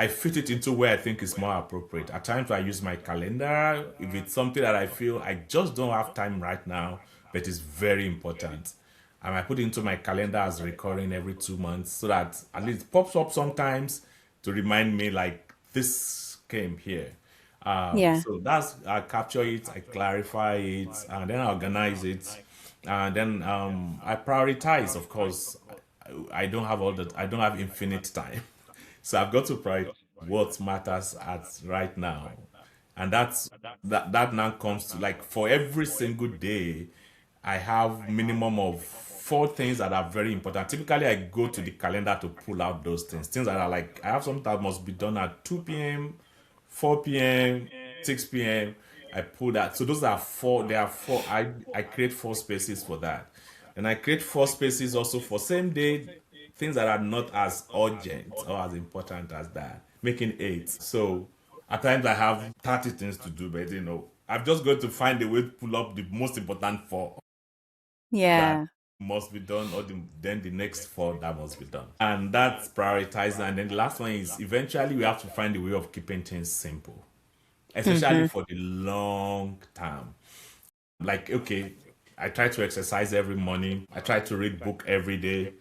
I fit it into where I think is more appropriate. At times I use my calendar if it's something that I feel I just don't have time right now, but it's very important. And I put it into my calendar as recurring every 2 months so that at least it pops up sometimes to remind me like this came here. Yeah. So I capture it, I clarify it, and then I organize it, and then I prioritize. Of course, I don't have I don't have infinite time. So I've got to prioritize what matters at right now. And that now comes to like for every single day, I have minimum of 4 things that are very important. Typically, I go to the calendar to pull out those things. Things that are like I have something that must be done at 2 p.m., 4 p.m., 6 p.m. I pull that. So those are 4. There are 4. I create 4 spaces for that. And I create 4 spaces also for same day things that are not as urgent or as important as that, making 8. So at times I have 30 things to do, but I've just got to find a way to pull up the most important 4 Yeah. that must be done, or then the next 4 that must be done. And that's prioritizing. And then the last one is eventually we have to find a way of keeping things simple, especially for the long term. Like, okay, I try to exercise every morning. I try to read book every day.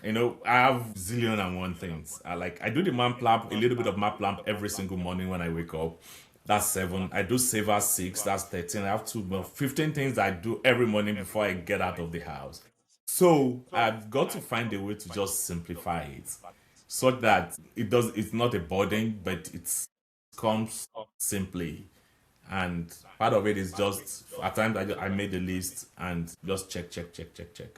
I have zillion and one things. I do the map lamp, a little bit of map lamp every single morning when I wake up. That's 7. I do Savor 6. That's 13. I have 15 things I do every morning before I get out of the house. So I've got to find a way to just simplify it, so that it's not a burden, but it comes simply. And part of it is just at times I made a list and just check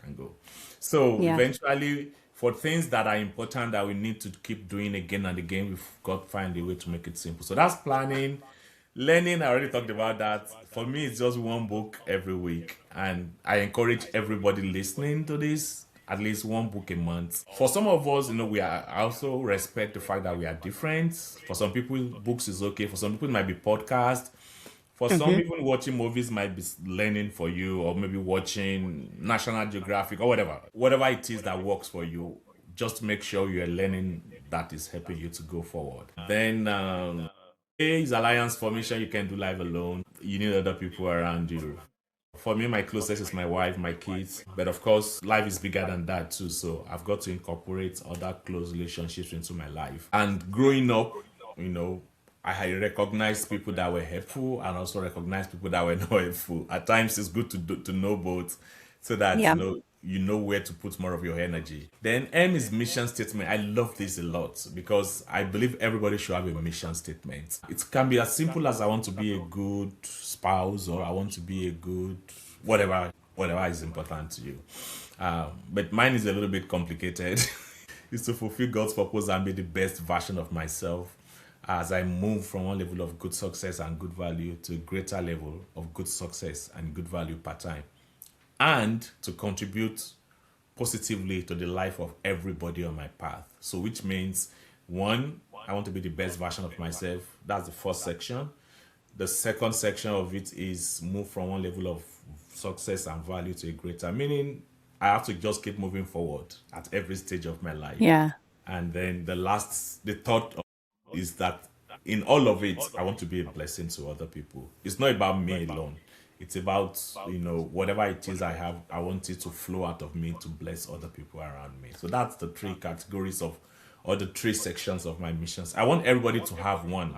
and go. So Yeah. eventually, for things that are important that we need to keep doing again and again, we've got to find a way to make it simple. So that's planning. Learning, I already talked about that. For me, it's just one book every week. And I encourage everybody listening to this, at least one book a month. For some of us, I also respect the fact that we are different. For some people, books is okay. For some people, it might be podcast. For some, even watching movies might be learning for you, or maybe watching National Geographic or whatever. Whatever it is that works for you, just make sure you're learning that is helping you to go forward. Then, A is alliance formation. You can do life alone. You need other people around you. For me, my closest is my wife, my kids. But of course, life is bigger than that too. So I've got to incorporate other close relationships into my life. And growing up, I recognize people that were helpful and also recognize people that were not helpful. At times, it's good to know both, so that Yeah. you know where to put more of your energy. Then M is mission statement. I love this a lot because I believe everybody should have a mission statement. It can be as simple as I want to be a good spouse, or I want to be a good whatever is important to you. But mine is a little bit complicated. It's to fulfill God's purpose and be the best version of myself as I move from one level of good success and good value to a greater level of good success and good value part time, and to contribute positively to the life of everybody on my path. So which means, one, I want to be the best version of myself. That's the first section. The second section of it is move from one level of success and value to a greater, meaning I have to just keep moving forward at every stage of my life. Yeah. And then the third is that in all of it, I want to be a blessing to other people. It's not about me alone. It's about, whatever it is I have, I want it to flow out of me to bless other people around me. So that's the three categories or the three sections of my missions. I want everybody to have one.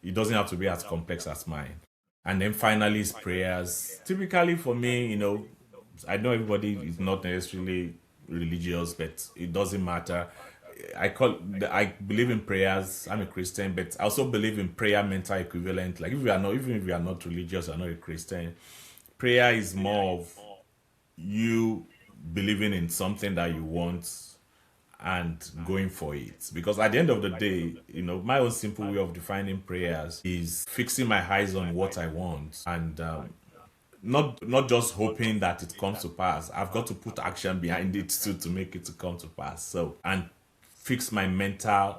It doesn't have to be as complex as mine. And then finally is prayers. Typically for me, I know everybody is not necessarily religious, but it doesn't matter. I believe in prayers. I'm a Christian, but I also believe in prayer mental equivalent. Like even if you are not religious or not a Christian, prayer is more of you believing in something that you want and going for it. Because at the end of the day, my own simple way of defining prayers is fixing my eyes on what I want and not just hoping that it comes to pass. I've got to put action behind it too to make it to come to pass. So, and fix my mind on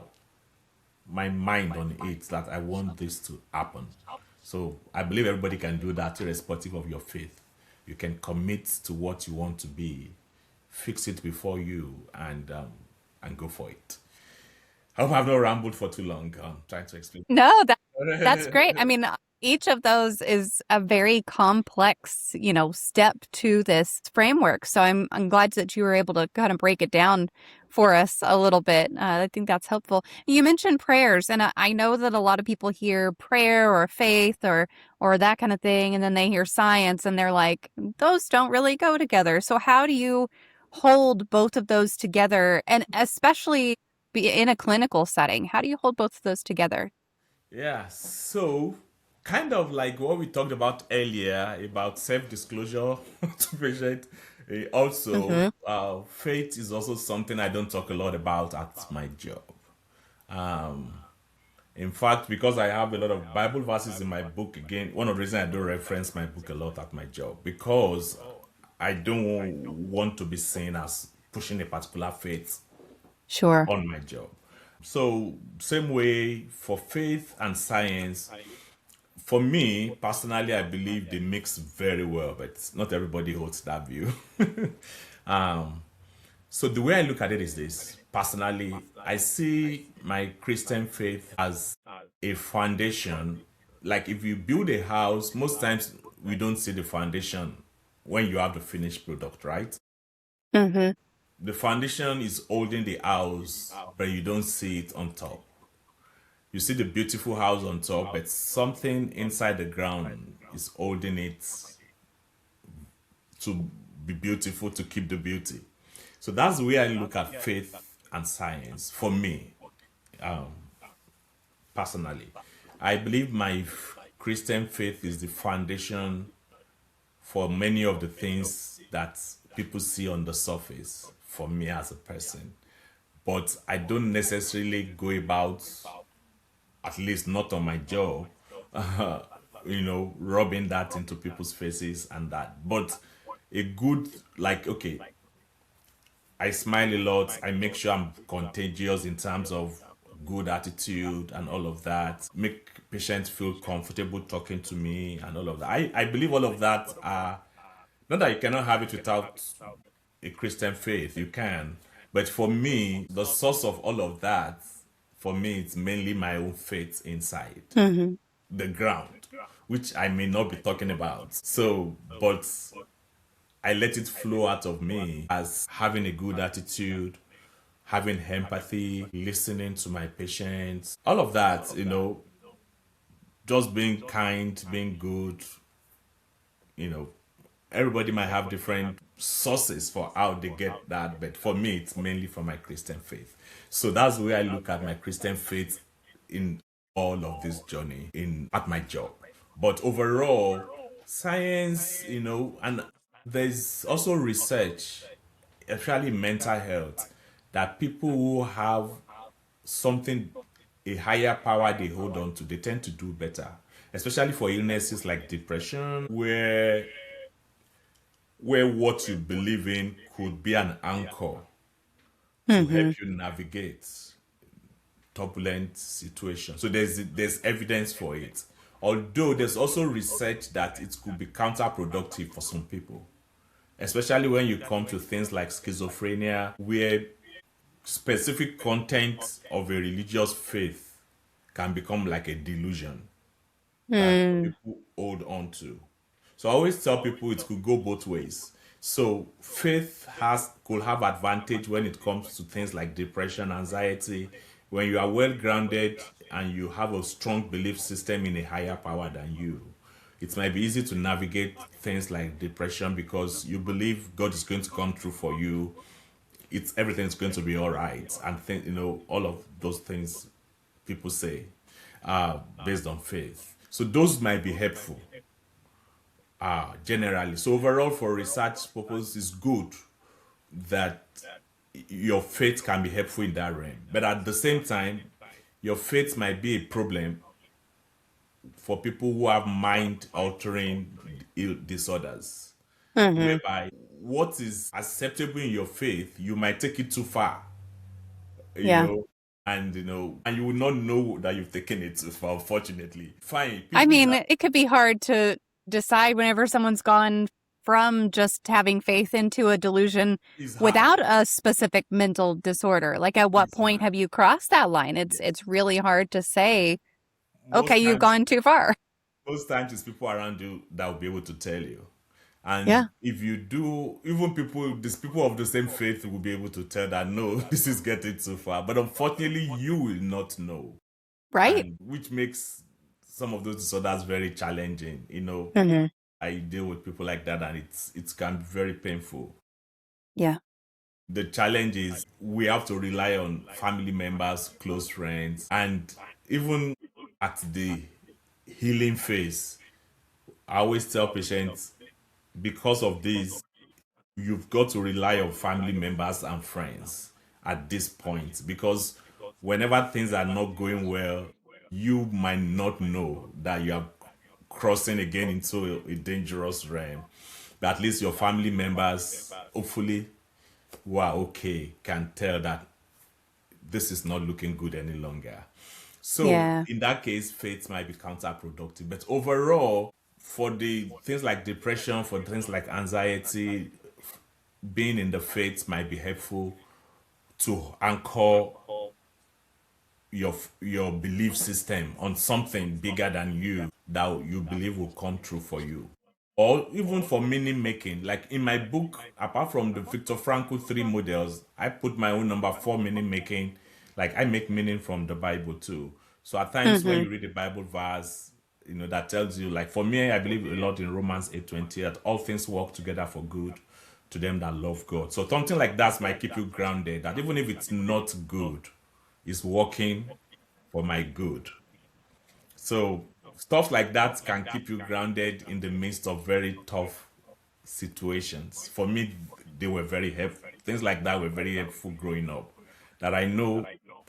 it that I want this to happen. So I believe everybody can do that irrespective of your faith. You can commit to what you want to be, fix it before you, and go for it. I hope I've not rambled for too long. Trying to explain. No, that's great. I mean, each of those is a very complex, step to this framework. So I'm glad that you were able to kind of break it down for us a little bit. I think that's helpful. You mentioned prayers, and I know that a lot of people hear prayer or faith or that kind of thing, and then they hear science, and they're like, those don't really go together. So how do you hold both of those together, and especially be in a clinical setting? How do you hold both of those together? Yeah, so kind of like what we talked about earlier about self-disclosure to patient. Also, faith is also something I don't talk a lot about at my job. Um, in fact, because I have a lot of Bible verses in my book, again, one of the reasons I don't reference my book a lot at my job, because I don't want to be seen as pushing a particular faith Sure. on my job. So, same way for faith and science, for me personally, I believe they mix very well, but not everybody holds that view. So, the way I look at it is this personally, I see my Christian faith as a foundation. Like, if you build a house, most times we don't see the foundation when you have the finished product, right? Mm-hmm. The foundation is holding the house, but you don't see it on top. You see the beautiful house on top, but something inside the ground is holding it to be beautiful, to keep the beauty. So that's the way I look at faith and science for me, personally. I believe my Christian faith is the foundation for many of the things that people see on the surface for me as a person. But I don't necessarily go about, at least not on my job, rubbing that into people's faces and that. But a good, like, okay, I smile a lot. I make sure I'm contagious in terms of good attitude and all of that. Make patients feel comfortable talking to me and all of that. I believe all of that are, not that you cannot have it without a Christian faith, you can. But for me, the source of all of that, for me, it's mainly my own faith inside the ground, which I may not be talking about. So, but I let it flow out of me as having a good attitude, having empathy, listening to my patients, all of that, just being kind, being good, you know, everybody might have different sources for how they get that, but for me, it's mainly from my Christian faith. So that's the way I look at my Christian faith in all of this journey at my job. But overall, science, and there's also research, especially mental health, that people who have something, a higher power they hold on to, they tend to do better, especially for illnesses like depression, where what you believe in could be an anchor to help you navigate. turbulent situation. So there's evidence for it. Although there's also research that it could be counterproductive for some people, especially when you come to things like schizophrenia, where specific content of a religious faith can become like a delusion that Hmm. people hold on to. So I always tell people it could go both ways. So faith has could have advantage when it comes to things like depression, anxiety. When you are well grounded and you have a strong belief system in a higher power than you, it might be easy to navigate things like depression because you believe God is going to come through for you. It's everything's going to be all right, and all of those things people say based on faith. So those might be helpful generally. So overall, for research purposes, it's good that your faith can be helpful in that realm. But at the same time, your faith might be a problem for people who have mind altering disorders, Hmm. whereby what is acceptable in your faith, you might take it too far, you Yeah. know, and you will not know that you've taken it too far, unfortunately. Fine, I people mean, that it could be hard to decide whenever someone's gone from just having faith into a delusion is hard. without a specific mental disorder. Like, at what Is point hard. have you crossed that line? It's Yes. really hard to say, okay, Most you've times gone too far. most times it's people around you that will be able to tell you. And Yeah. if you do, even these people of the same faith will be able to tell that no, this is getting too far. But unfortunately, you will not know. Right? And which makes some of those disorders very challenging. Hmm. I deal with people like that and it can be very painful. Yeah. The challenge is we have to rely on family members, close friends, and even at the healing phase, I always tell patients because of this, you've got to rely on family members and friends at this point because whenever things are not going well, you might not know that you are crossing again into a dangerous realm. But at least your family members, hopefully, who are okay, can tell that this is not looking good any longer. So Yeah. in that case, faith might be counterproductive. But overall, for the things like depression, for things like anxiety, being in the faith might be helpful to anchor your belief system on something bigger than you that you believe will come true for you. Or even for meaning making. Like in my book, apart from the Viktor Frankl 3 models, I put my own number 4 meaning making. Like I make meaning from the Bible too. So at times when Hmm. you read a Bible verse, that tells you, like for me, I believe a lot in Romans 8:20 that all things work together for good to them that love God. So something like that might keep you grounded, that even if it's not good, it's working for my good. So stuff like that can keep you grounded in the midst of very tough situations. For me, they were very helpful. Things like that were very helpful growing up. That I know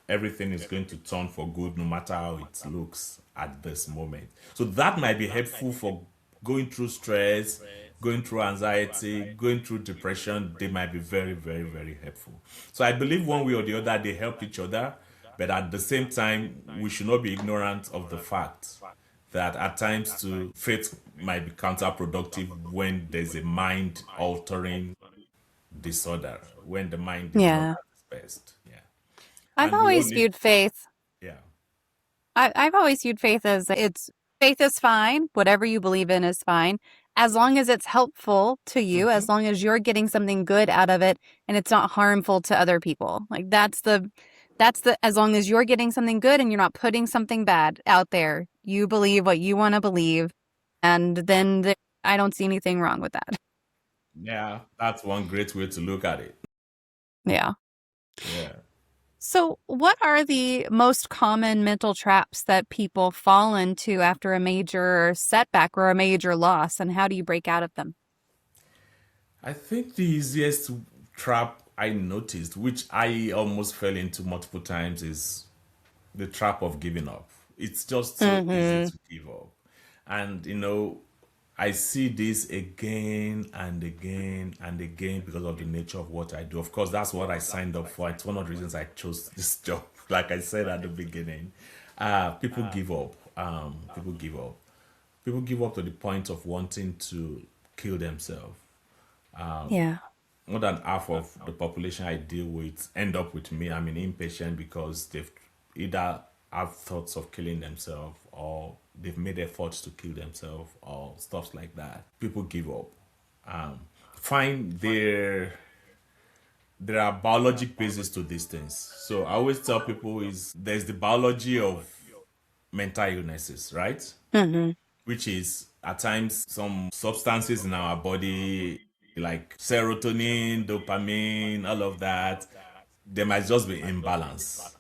everything is going to turn for good no matter how it looks at this moment. So that might be helpful for going through stress, going through anxiety, going through depression. They might be very, very, very helpful. So I believe one way or the other, they help each other. But at the same time, we should not be ignorant of the fact that at times too faith might be counterproductive when there's a mind altering disorder, when the mind is not Yeah. at its best. Yeah. I've And we all always need, viewed faith. yeah. I've always viewed faith as faith is fine. Whatever you believe in is fine. As long as it's helpful to you, Mhm. as long as you're getting something good out of it and it's not harmful to other people. Like as long as you're getting something good and you're not putting something bad out there, you believe what you want to believe. And then I don't see anything wrong with that. Yeah, that's one great way to look at it. Yeah. Yeah. So, what are the most common mental traps that people fall into after a major setback or a major loss, and how do you break out of them? I think the easiest trap I noticed, which I almost fell into multiple times, is the trap of giving up. It's just so easy Mm-hmm. to give up. And, I see this again and again and again because of the nature of what I do. Of course, that's what I signed up for. It's one of the reasons I chose this job. like I said at the beginning, people give up. People give up. People give up to the point of wanting to kill themselves. Yeah. More than half of the population I deal with end up with me. I'm an inpatient because they've either have thoughts of killing themselves or they've made efforts to kill themselves or stuff like that. People give up. Find there are biologic bases to these things. So I always tell people is there's the biology of mental illnesses, right? Which is at times some substances in our body like serotonin, dopamine, all of that, they might just be imbalance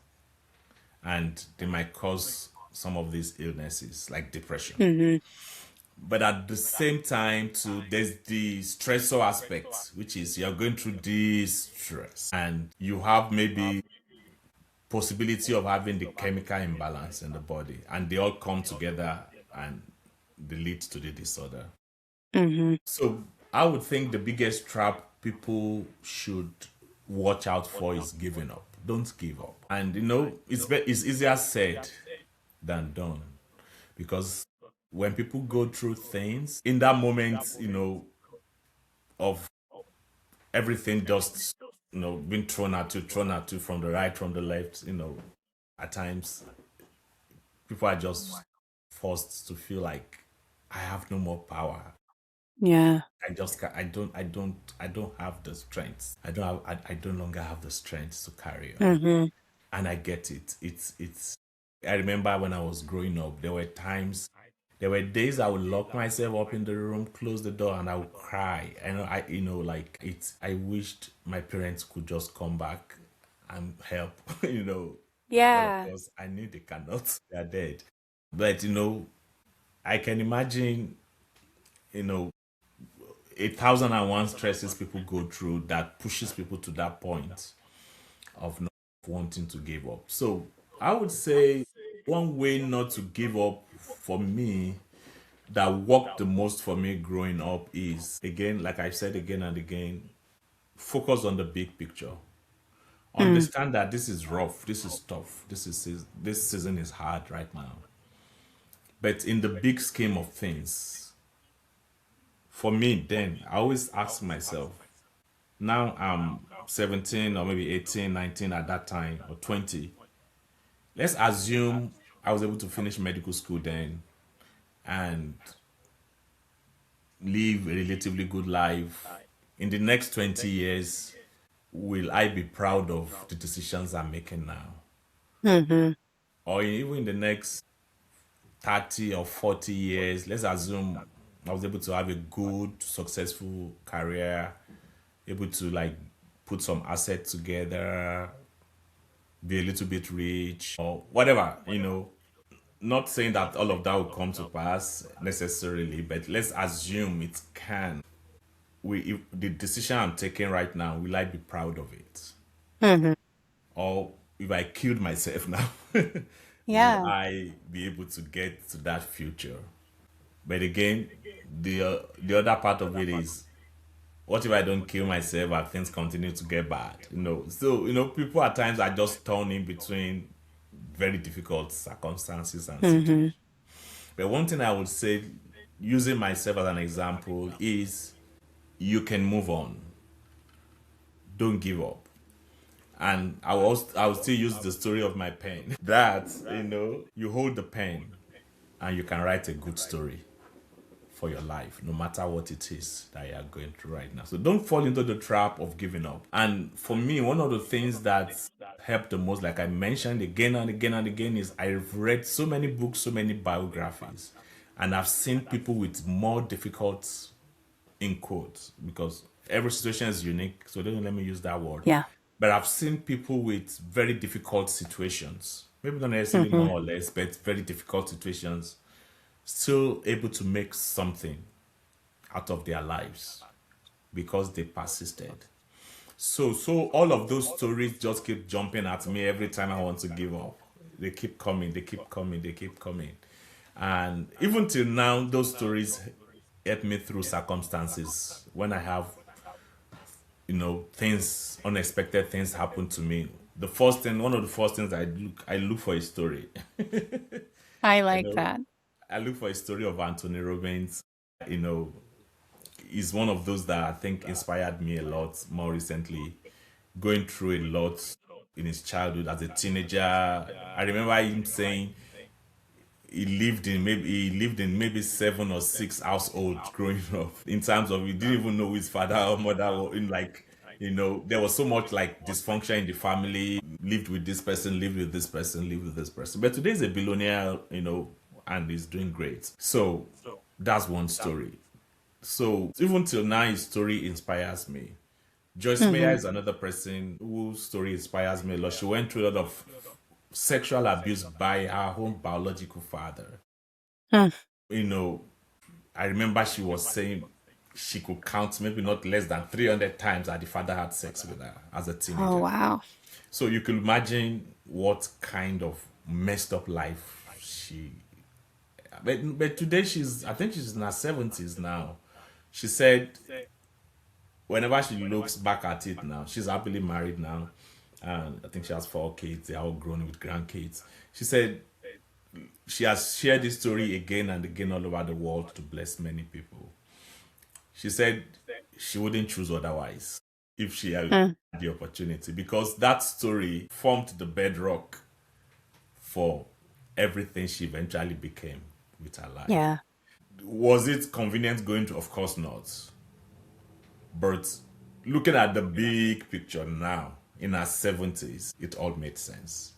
and they might cause some of these illnesses like depression. But at the same time too, there's the stressor aspect, which is you're going through this stress and you have maybe possibility of having the chemical imbalance in the body and they all come together and they lead to the disorder. So I would think the biggest trap people should watch out for is giving up. Don't give up. And it's easier said than done because when people go through things in that moment, of everything just being thrown at you from the right, from the left, at times people are just forced to feel like I have no more power. Yeah. I don't have the strength. I no longer have the strength to carry on. And I get it. It's I remember when I was growing up, there were days I would lock myself up in the room, close the door, and I would cry. And I wished my parents could just come back and help, But of course I knew they cannot. They are dead. But I can imagine, 1,001 stresses people go through that pushes people to that point of not wanting to give up. So I would say one way not to give up for me that worked the most for me growing up is, again, like I said again and again, focus on the big picture. Understand that this is rough, this is tough, this season is hard right now. But in the big scheme of things, for me, then I always ask myself, now I'm 17 or maybe 18, 19 at that time, or 20. Let's assume I was able to finish medical school then and live a relatively good life. In the next 20 years, will I be proud of the decisions I'm making now? Or even in the next 30 or 40 years, let's assume I was able to have a good, successful career, able to put some assets together, be a little bit rich or whatever, Not saying that all of that will come to pass necessarily, but let's assume it can. If the decision I'm taking right now, will I be proud of it? Or if I killed myself now, will I be able to get to that future? But again, the other part of it is, what if I don't kill myself and things continue to get bad? So people at times are just torn in between very difficult circumstances and situations. But one thing I would say, using myself as an example, is you can move on. Don't give up. And I will still use the story of my pen. That, you hold the pen and you can write a good story for your life, no matter what it is that you are going through right now. So don't fall into the trap of giving up. And for me, one of the things that helped the most, like I mentioned again and again and again, is I've read so many books, so many biographies, and I've seen people with more difficult, in quotes, because every situation is unique, so don't let me use that word. Yeah. But I've seen people with very difficult situations, maybe not necessarily more or less, but very difficult situations, still able to make something out of their lives because they persisted. So all of those stories just keep jumping at me every time I want to give up. They keep coming, they keep coming, they keep coming. And even till now, those stories help me through circumstances when I have, unexpected things happen to me. one of the first things I look for a story. I You like know, that. I look for a story of Anthony Robbins. You know, he's one of those that I think inspired me a lot more recently, going through a lot in his childhood as a teenager. I remember him saying he lived in maybe 7 or 6 households growing up. In terms of he didn't even know who his father or mother were in, like, there was so much like dysfunction in the family. Lived with this person, lived with this person, lived with this person. But today he's a billionaire, and he's doing great. So that's one story. So even till now, his story inspires me. Joyce Meyer Hmm. is another person whose story inspires me a lot. She went through a lot of sexual abuse by her own biological father. Hmm. You know, I remember she was saying she could count maybe not less than 300 times that the father had sex with her as a Oh, teenager. wow. So you can imagine what kind of messed up life but today I think she's in her 70s now. She said whenever she looks back at it now, she's happily married now. And I think she has 4 kids. They're all grown with grandkids. She said she has shared this story again and again all over the world to bless many people. She said she wouldn't choose otherwise if she had Hmm. the opportunity because that story formed the bedrock for everything she eventually became with her life. Yeah. Was it convenient going to? Of course not. But looking at the big picture now, in her 70s, it all made sense.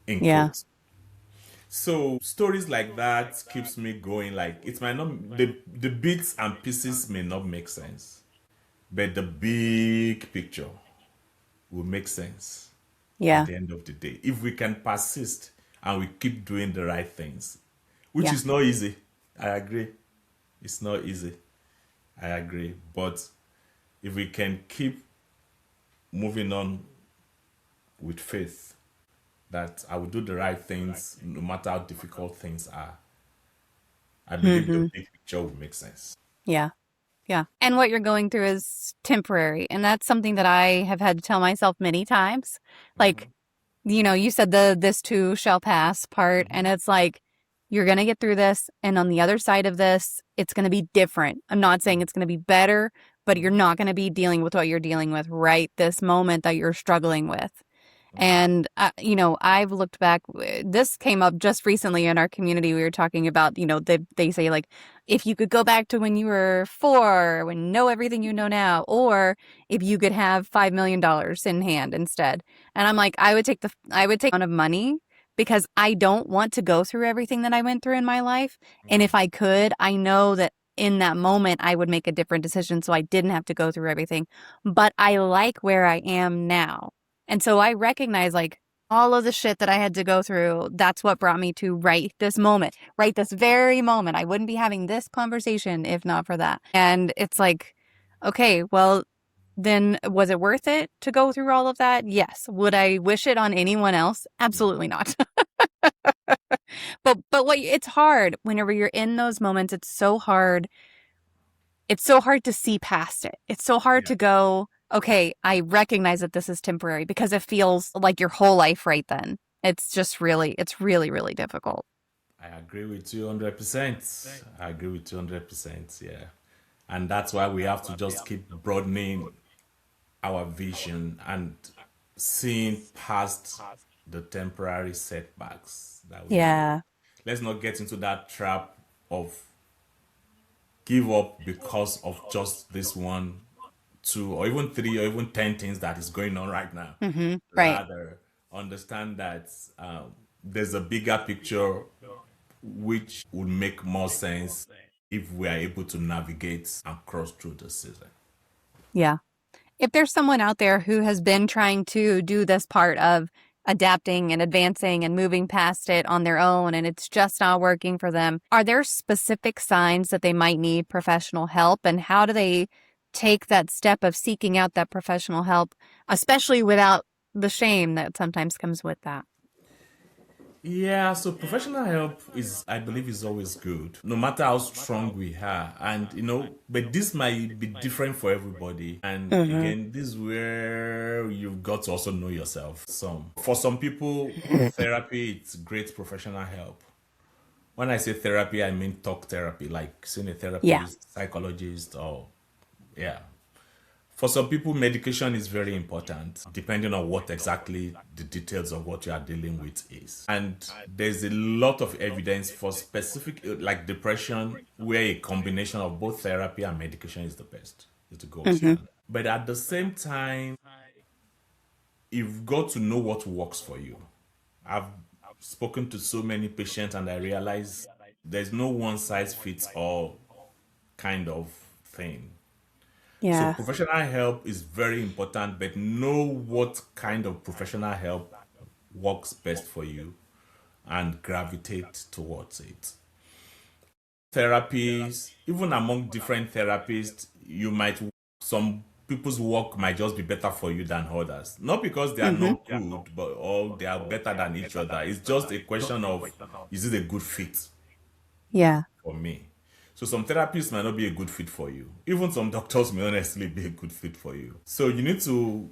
In Yeah. quotes. So stories like that keeps me going. Like it might not the bits and pieces may not make sense, but the big picture will make sense at Yeah. the end of the day. If we can persist and we keep doing the right things, which Yeah. is not easy. I agree. It's not easy. I agree. But if we can keep moving on with faith that I will do the right things no matter how difficult things are, I believe the Hmm. big picture will make sense. Yeah. Yeah. And what you're going through is temporary. And that's something that I have had to tell myself many times. Like, you said the this too shall pass part, and it's like you're going to get through this, and on the other side of this, it's going to be different. I'm not saying it's going to be better, but you're not going to be dealing with what you're dealing with right this moment that you're struggling with. And, I've looked back, this came up just recently in our community. We were talking about, they say like, if you could go back to when you were 4, when you know everything you know now, or if you could have $5 million in hand instead. And I'm like, I would take the amount of money because I don't want to go through everything that I went through in my life. And if I could, I know that in that moment, I would make a different decision so I didn't have to go through everything. But I like where I am now. And so I recognize like all of the shit that I had to go through. That's what brought me to right this very moment. I wouldn't be having this conversation if not for that. And it's like, okay, well, then was it worth it to go through all of that? Yes. Would I wish it on anyone else? Absolutely not. But it's hard whenever you're in those moments. It's so hard. It's so hard to see past it. It's so hard Yeah, to go, okay, I recognize that this is temporary because it feels like your whole life right then. It's really, really difficult. I agree with you 100%. I agree with you 100%. Yeah. And that's why we have to just keep broadening our vision and seeing past the temporary setbacks that we may. Yeah. Let's not get into that trap of give up because of just this one, two, or even three, or even 10 things that is going on right now. Mm-hmm. Right. Rather, understand that there's a bigger picture which would make more sense if we are able to navigate and cross through the season. Yeah. If there's someone out there who has been trying to do this part of adapting and advancing and moving past it on their own and it's just not working for them, are there specific signs that they might need professional help? And how do they take that step of seeking out that professional help, especially without the shame that sometimes comes with that? Yeah, so professional help is, I believe, is always good, no matter how strong we are. And, but this might be different for everybody. And Mm-hmm. again, this is where you've got to also know yourself. For some people, therapy, it's great professional help. When I say therapy, I mean talk therapy, like seeing a Yeah. therapist, psychologist, or yeah. For some people, medication is very important, depending on what exactly the details of what you are dealing with is. And there's a lot of evidence for specific, like depression, where a combination of both therapy and medication is the best, is the gold Mm-hmm. standard. But at the same time, you've got to know what works for you. I've spoken to so many patients and I realize there's no one size fits all kind of thing. So Yeah. professional help is very important, but know what kind of professional help works best for you and gravitate towards it. Therapies, even among different therapists, some people's work might just be better for you than others. Not because they are Mm-hmm. not good, but all they are better than each other. It's just a question of, is it a good fit Yeah. for me? So some therapists might not be a good fit for you. Even some doctors may not necessarily be a good fit for you. So you need to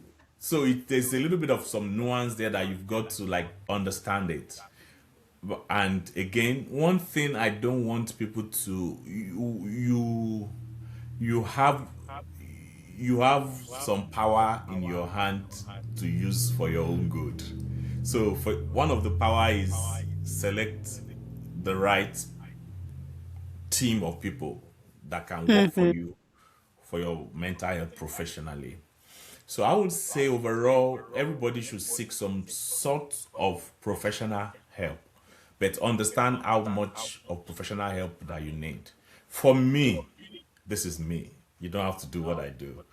there's a little bit of some nuance there that you've got to like understand it. And again, one thing I don't want people to you have you have some power in your hand to use for your own good. So for one of the power is select the right team of people that can work for Mm-hmm. you for your mental health professionally. So I would say overall, everybody should seek some sort of professional help, but understand how much of professional help that you need. For me, this is me. You don't have to do what I do.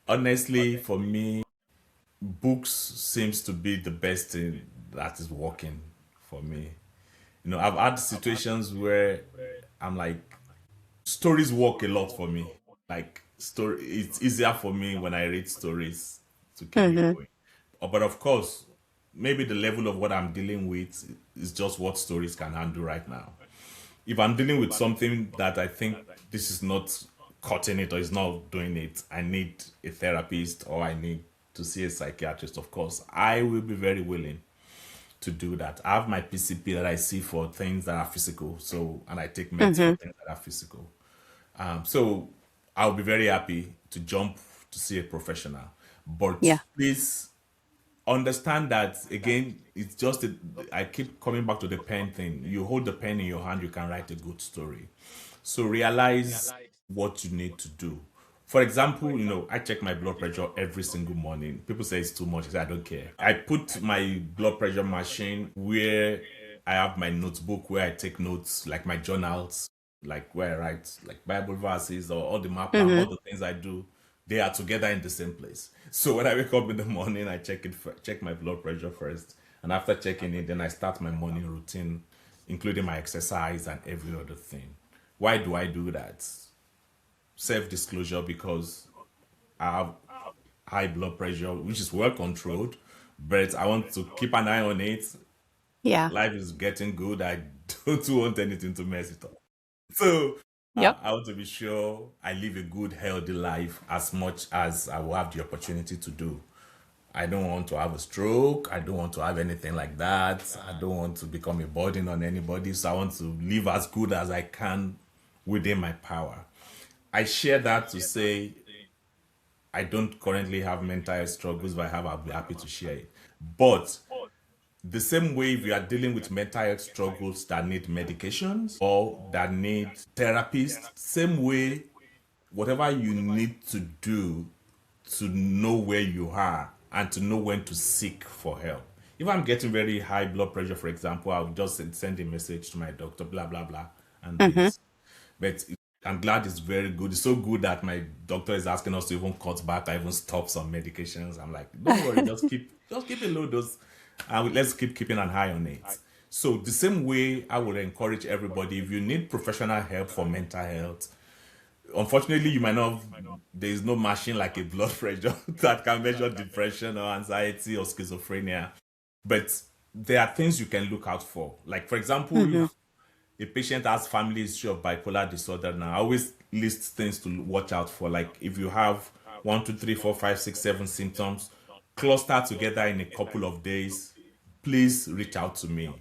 Honestly, for me, books seems to be the best thing that is working for me. I've had situations where I'm like, stories work a lot for me. Like it's easier for me when I read stories to keep me Mm-hmm. going. But of course, maybe the level of what I'm dealing with is just what stories can handle right now. If I'm dealing with something that I think this is not cutting it or is not doing it, I need a therapist or I need to see a psychiatrist, of course, I will be very willing to do that. I have my PCP that I see for things that are physical. And I take meds for Mm-hmm. things that are physical. So I'll be very happy to jump to see a professional. But Yeah. please understand that again, I keep coming back to the pen thing. You hold the pen in your hand, you can write a good story. So realize what you need to do. For example, I check my blood pressure every single morning. People say it's too much. I say I don't care. I put my blood pressure machine where I have my notebook where I take notes, like my journals, like where I write like Bible verses or all the map plan, Mm-hmm. all the things I do. They are together in the same place. So when I wake up in the morning, I check my blood pressure first, and after checking it, then I start my morning routine, including my exercise and every other thing. Why do I do that? Self disclosure, because I have high blood pressure, which is well controlled, but I want to keep an eye on it. Yeah. Life is getting good. I don't want anything to mess it up. So Yep. I want to be sure I live a good, healthy life as much as I will have the opportunity to do. I don't want to have a stroke. I don't want to have anything like that. I don't want to become a burden on anybody. So I want to live as good as I can within my power. I share that to say I don't currently have mental health struggles, but I'll be happy to share it. But the same way we are dealing with mental health struggles that need medications or that need therapists, same way, whatever you need to do to know where you are and to know when to seek for help. If I'm getting very high blood pressure, for example, I'll just send a message to my doctor, blah, blah, blah, and do Mm-hmm. this. But I'm glad it's very good. It's so good that my doctor is asking us to even cut back or even stop some medications. I'm like, don't worry, just keep a low dose, and let's keeping an eye on it. So the same way, I would encourage everybody, if you need professional help for mental health, unfortunately, you might not. There is no machine like a blood pressure that can measure depression or anxiety or schizophrenia. But there are things you can look out for. Like, for example, Hmm. if a patient has family history of bipolar disorder, now I always list things to watch out for. Like, if you have one, two, three, four, five, six, seven symptoms cluster together in a couple of days, please reach out to me.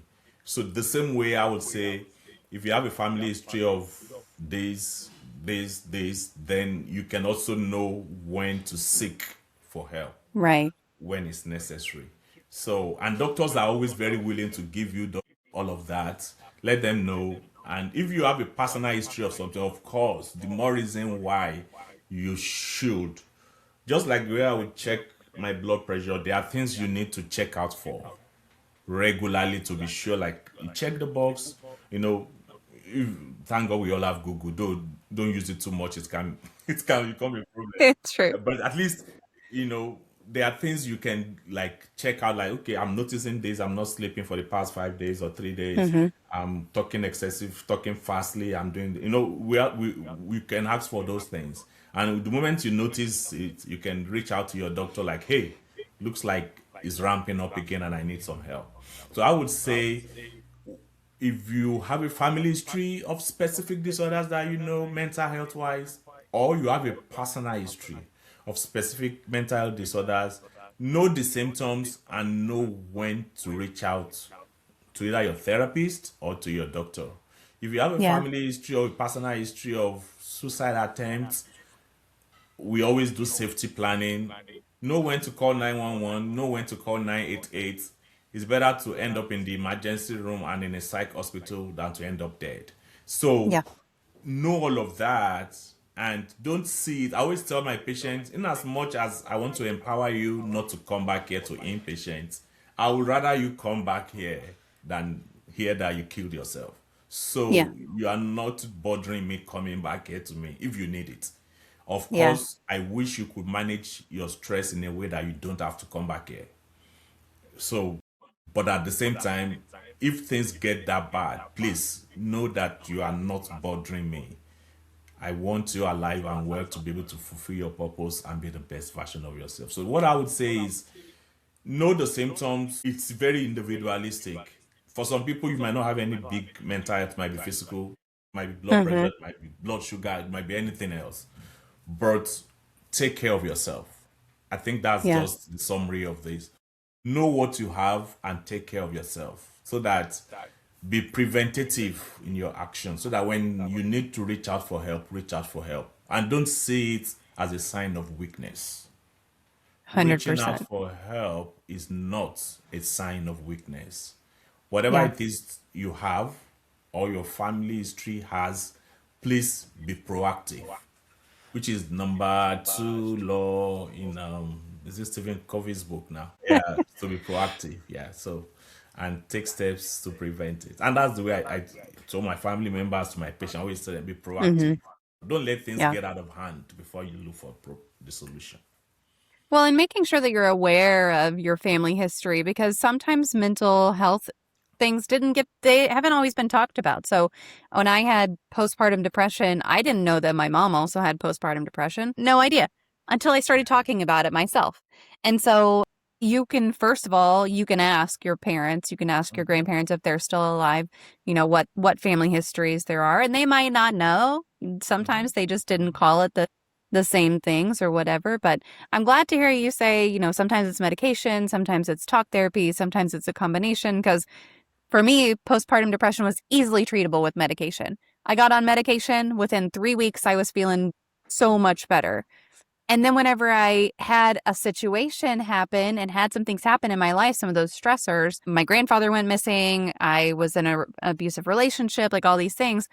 So the same way I would say, if you have a family history of days, days, then you can also know when to seek for help Right. when it's necessary. So, and doctors are always very willing to give you all of that. Let them know. And if you have a personal history of something, of course, the more reason why you should. Just like the way I would check my blood pressure, there are things you need to check out for regularly to be sure. Like, you check the box, you know, if, thank God we all have Google. Don't use it too much. it can become a problem. It's true. But at least, there are things you can like check out. Like, okay, I'm noticing this. I'm not sleeping for the past 5 days or 3 days. Hmm. I'm talking excessive, talking fastly. I'm doing. We can ask for those things. And the moment you notice it, you can reach out to your doctor. Like, hey, looks like it's ramping up again, and I need some help. So I would say, if you have a family history of specific disorders that mental health wise, or you have a personal history of specific mental health disorders, know the symptoms and know when to reach out to either your therapist or to your doctor. If you have a Yeah. family history or a personal history of suicide attempts, we always do safety planning. Know when to call 911, know when to call 988. It's better to end up in the emergency room and in a psych hospital than to end up dead. So Yeah. know all of that and don't see it. I always tell my patients, in as much as I want to empower you not to come back here to inpatients, I would rather you come back here than hear that you killed yourself. Yeah. So you are not bothering me coming back here to me if you need it. Of Yeah. course, I wish you could manage your stress in a way that you don't have to come back here. So, but at the same time, if things get that bad, please know that you are not bothering me. I want you alive and well to be able to fulfill your purpose and be the best version of yourself. So, what I would say is know the symptoms. It's very individualistic. For some people, you might not have any big mental health, it might be physical, it might be blood pressure, Hmm. it might be blood sugar, it might be anything else. But take care of yourself. I think that's Yeah. just the summary of this. Know what you have and take care of yourself so that be preventative in your action so that when you need to reach out for help, reach out for help. And don't see it as a sign of weakness. Reaching out 100%. for help is not a sign of weakness. Whatever Yeah. it is you have or your family history has, please be proactive, which is number two law in is this Stephen Covey's book now? Yeah, to be proactive. Yeah, so and take steps to prevent it. And that's the way I told my family members, to my patient, I always tell them be Hmm. proactive. Don't let things Yeah. get out of hand before you look for the solution. Well, and making sure that you're aware of your family history because sometimes mental health things they haven't always been talked about. So when I had postpartum depression, I didn't know that my mom also had postpartum depression. No idea until I started talking about it myself. And so first of all, you can ask your parents, you can ask your grandparents if they're still alive, what family histories there are, and they might not know. Sometimes they just didn't call it the same things or whatever, but I'm glad to hear you say, sometimes it's medication, sometimes it's talk therapy, sometimes it's a combination. Because for me, postpartum depression was easily treatable with medication. I got on medication. Within 3 weeks, I was feeling so much better. And then whenever I had a situation happen and had some things happen in my life, some of those stressors, my grandfather went missing, I was in an abusive relationship, like all these things,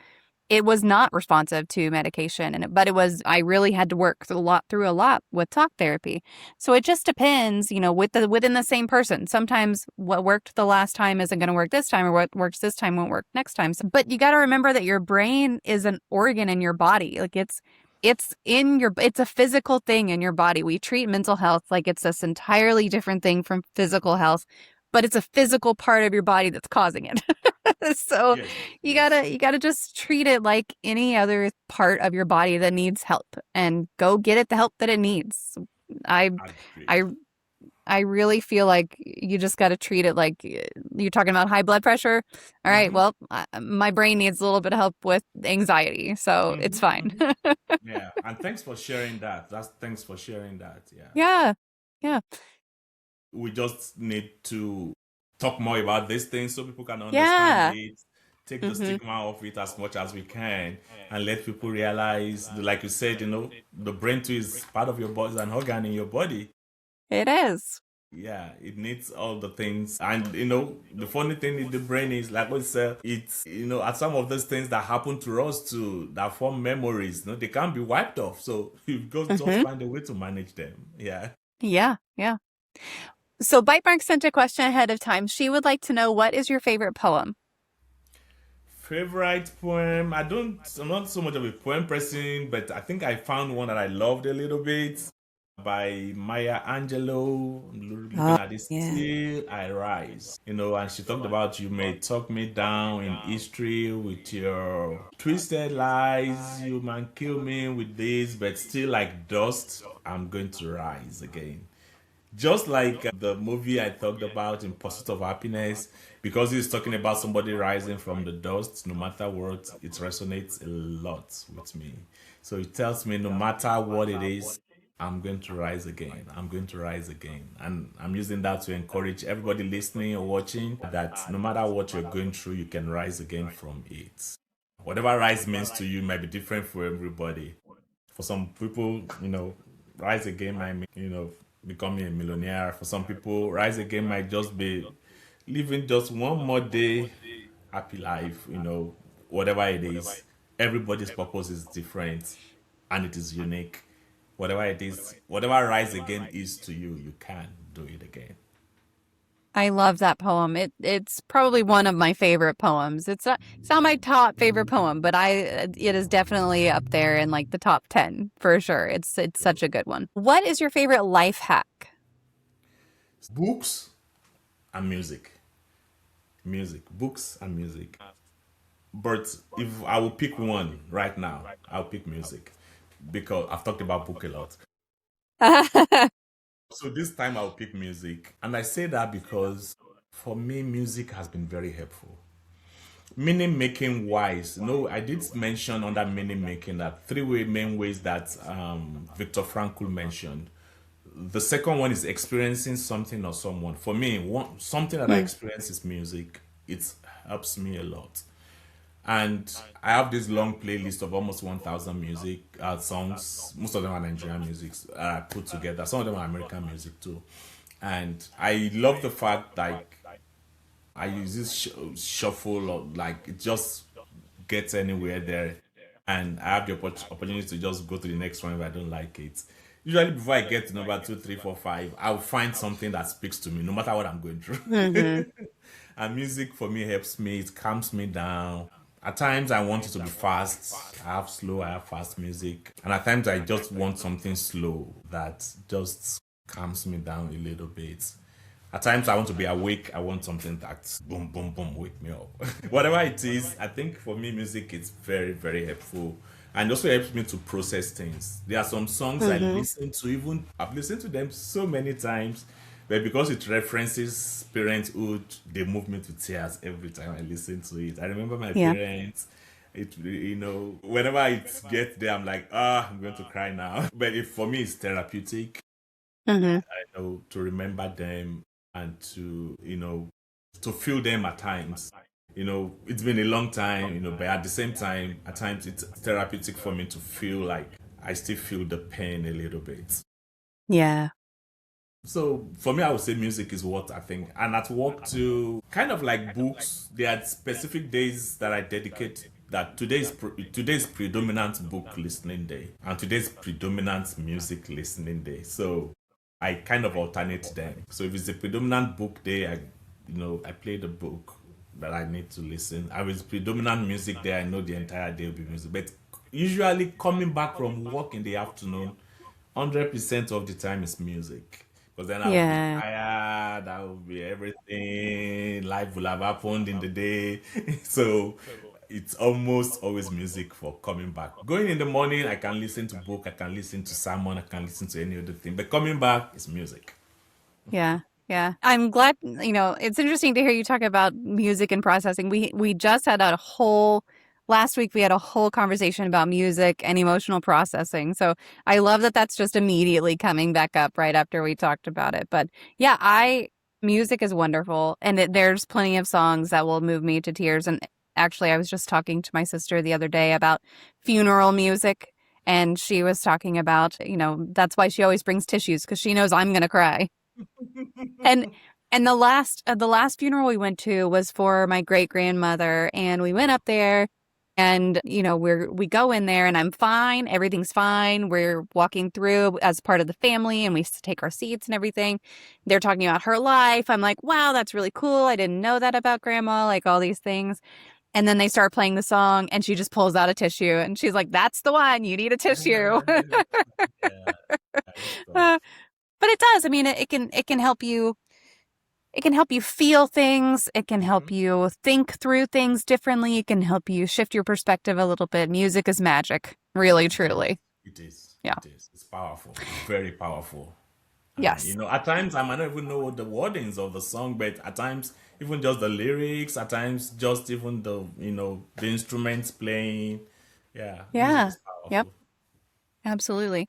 it was not responsive to medication, but I really had to work through a lot with talk therapy. So it just depends, within the same person. Sometimes what worked the last time isn't going to work this time, or what works this time won't work next time. But you got to remember that your brain is an organ in your body. Like it's a physical thing in your body. We treat mental health like it's this entirely different thing from physical health, but it's a physical part of your body that's causing it. So Yes, you yes. gotta just treat it like any other part of your body that needs help and go get it the help that it needs. I Agreed. I I really feel like you just got to treat it you're talking about high blood pressure. All right. Mm-hmm. Well, my brain needs a little bit of help with anxiety, so it's fine. Yeah, and thanks for sharing that. Thanks for sharing that. Yeah, Yeah. Yeah. we just need to talk more about these things so people can understand Yeah. it, take the Hmm. stigma off it as much as we can, and let people realize, like you said, the brain too is part of your body, is an organ in your body. It is. Yeah, it needs all the things. And the funny thing in the brain is, like what you said, it's at some of those things that happen to us too, that form memories, they can't be wiped off. So you've got to just Hmm. find a way to manage them. Yeah. Yeah. Yeah. So Bite Mark sent a question ahead of time. She would like to know, what is your favorite poem? Favorite poem? I'm not so much of a poem person, but I think I found one that I loved a little bit by Maya Angelou. I'm looking at this, Yeah. Still I Rise. And she talked about, you may talk me down in history with your twisted lies, you might kill me with this, but still like dust, I'm going to rise again. Just like the movie I talked about in Pursuit of Happiness, because he's talking about somebody rising from the dust, no matter what, it resonates a lot with me. So it tells me no matter what it is, I'm going to rise again. I'm going to rise again. And I'm using that to encourage everybody listening or watching that no matter what you're going through, you can rise again from it. Whatever rise means to you might be different for everybody. For some people, rise again might mean, becoming a millionaire. For some people, rise again might just be living just one more day, happy life, whatever it is. Everybody's purpose is different and it is unique. Whatever it is, whatever rise again is to you, you can do it again. I love that poem. It's probably one of my favorite poems. It's not my top favorite poem, but it is definitely up there in like the top 10 for sure. It's such a good one. What is your favorite life hack? Books and music. Books and music. But if I will pick one right now, I'll pick music because I've talked about book a lot. So this time I'll pick music. And I say that because for me, music has been very helpful. Meaning making wise. I did mention under meaning making that main ways that Viktor Frankl mentioned. The second one is experiencing something or someone. For me, something that I experience is music. It helps me a lot. And I have this long playlist of almost 1,000 music songs. Most of them are Nigerian music I put together. Some of them are American music too. And I love the fact that I use this shuffle, or like it just gets anywhere there. And I have the opportunity to just go to the next one if I don't like it. Usually, before I get to number 2, 3, 4, 5, I'll find something that speaks to me, no matter what I'm going through. Mm-hmm. And music for me helps me, it calms me down. At times I want it to be fast. I have slow, I have fast music. And at times I just want something slow that just calms me down a little bit. At times I want to be awake. I want something that boom, boom, boom, wake me up. Whatever it is, I think for me music is very, very helpful. And also helps me to process things. There are some songs I listen to, I've listened to them so many times, but because it references parenthood, they move me to tears every time I listen to it. I remember my Yeah. parents. Whenever it gets there, I'm like, I'm going to cry now. But for me, it's therapeutic. Mm-hmm. I know to remember them and to feel them at times. It's been a long time, but at the same time, at times it's therapeutic for me to feel like I still feel the pain a little bit. Yeah. So for me, I would say music is what I think. And at work too, kind of like books, there are specific days that I dedicate that today's predominant book listening day and today's predominant music listening day. So I kind of alternate them. So if it's a predominant book day, I play the book that I need to listen. If it's predominant music day, I know the entire day will be music. But usually coming back from work in the afternoon, 100% of the time is music. Because then I'll be tired, that will be everything, life will have happened in the day. So it's almost always music for coming back. Going in the morning, I can listen to book, I can listen to sermon, I can listen to any other thing. But coming back is music. Yeah. Yeah. I'm glad, it's interesting to hear you talk about music and processing. We just had last week we had a whole conversation about music and emotional processing. So I love that that's just immediately coming back up right after we talked about it. But yeah, music is wonderful, and there's plenty of songs that will move me to tears. And actually, I was just talking to my sister the other day about funeral music, and she was talking about, that's why she always brings tissues, because she knows I'm going to cry. And the last funeral we went to was for my great grandmother, and we went up there, and we go in there, and I'm fine, everything's fine. We're walking through as part of the family, and we take our seats and everything. They're talking about her life. I'm like, wow, that's really cool. I didn't know that about grandma, like all these things. And then they start playing the song, and she just pulls out a tissue, and she's like, "That's the one. You need a tissue." Yeah, that's tough. Uh, but it does. I mean, it can help you. It can help you feel things. It can help Mhm. you think through things differently. It can help you shift your perspective a little bit. Music is magic, really, truly. It is. Yeah. It is. It's powerful. Very powerful. Yes. At times I might not even know the wordings of the song, but at times even just the lyrics, at times just even the instruments playing. Yeah, music Yeah. is Yep. powerful. Absolutely.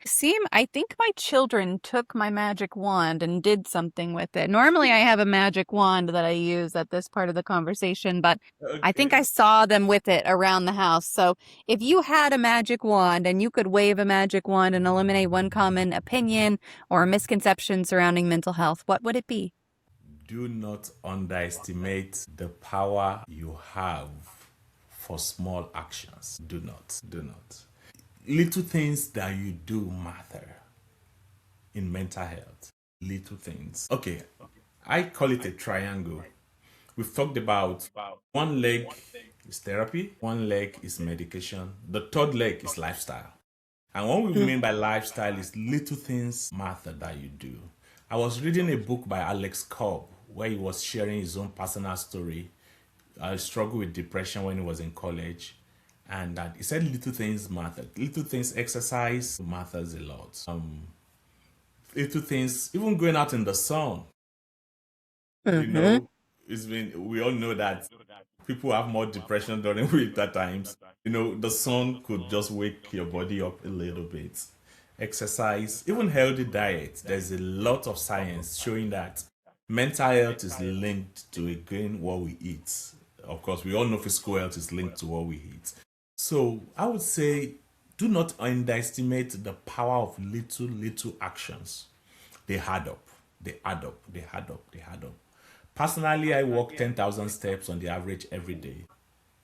I think my children took my magic wand and did something with it. Normally, I have a magic wand that I use at this part of the conversation, but I think I Okay. saw them with it around the house. So if you had a magic wand and you could wave a magic wand and eliminate one common opinion or misconception surrounding mental health, what would it be? Do not underestimate the power you have for small actions. Do not. Do not. Little things that you do matter in mental health. Little things. Okay, I call it a triangle. We've talked about one leg is therapy, one leg is medication, the third leg is lifestyle. And what we Mm. mean by lifestyle is little things matter that you do. I was reading a book by Alex Cobb where he was sharing his own personal story. I struggled with depression when he was in college. And that he said little things matter. Little things, exercise matters a lot. Little things, even going out in the sun, you Mm-hmm. know, we all know that people have more depression during winter times. The sun could just wake your body up a little bit. Exercise, even healthy diet. There's a lot of science showing that mental health is linked to again what we eat. Of course, we all know physical health is linked to what we eat. So I would say do not underestimate the power of little actions. They add up. They add up. They add up. They add up. Personally, I walk 10,000 steps on the average every day.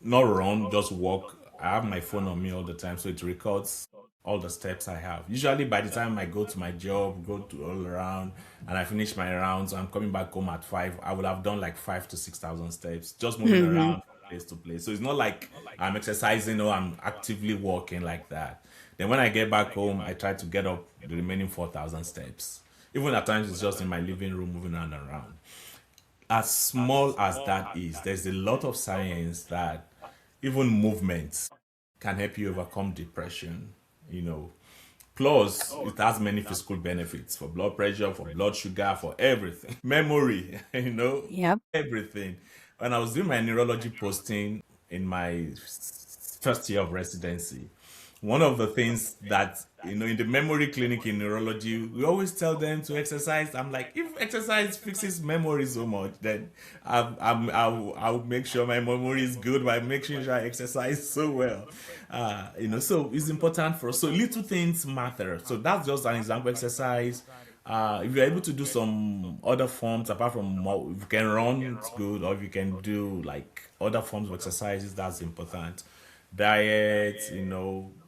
Not run, just walk. I have my phone on me all the time, so it records all the steps I have. Usually, by the time I go to my job, go to all around, and I finish my rounds, I'm coming back home at 5. I will have done like 5 to 6,000 steps, just moving Mm-hmm. around from place to place. So it's not like I'm exercising or I'm actively walking like that. Then when I get back home, I try to get up the remaining 4,000 steps. Even at times, it's just in my living room, moving around and around. As small as that is, there's a lot of science that even movements can help you overcome depression, you know. Plus, it has many physical benefits for blood pressure, for blood sugar, for everything. Memory, Yep. everything. When I was doing my neurology posting in my first year of residency, one of the things that in the memory clinic in neurology, we always tell them to exercise. I'm like, if exercise fixes memory so much, then I'll make sure my memory is good by making sure I exercise so well. So it's important for us. So little things matter. So that's just an example exercise. If you're able to do some other forms apart from if you can run, it's good, or if you can do like other forms of exercises, that's important. Diet,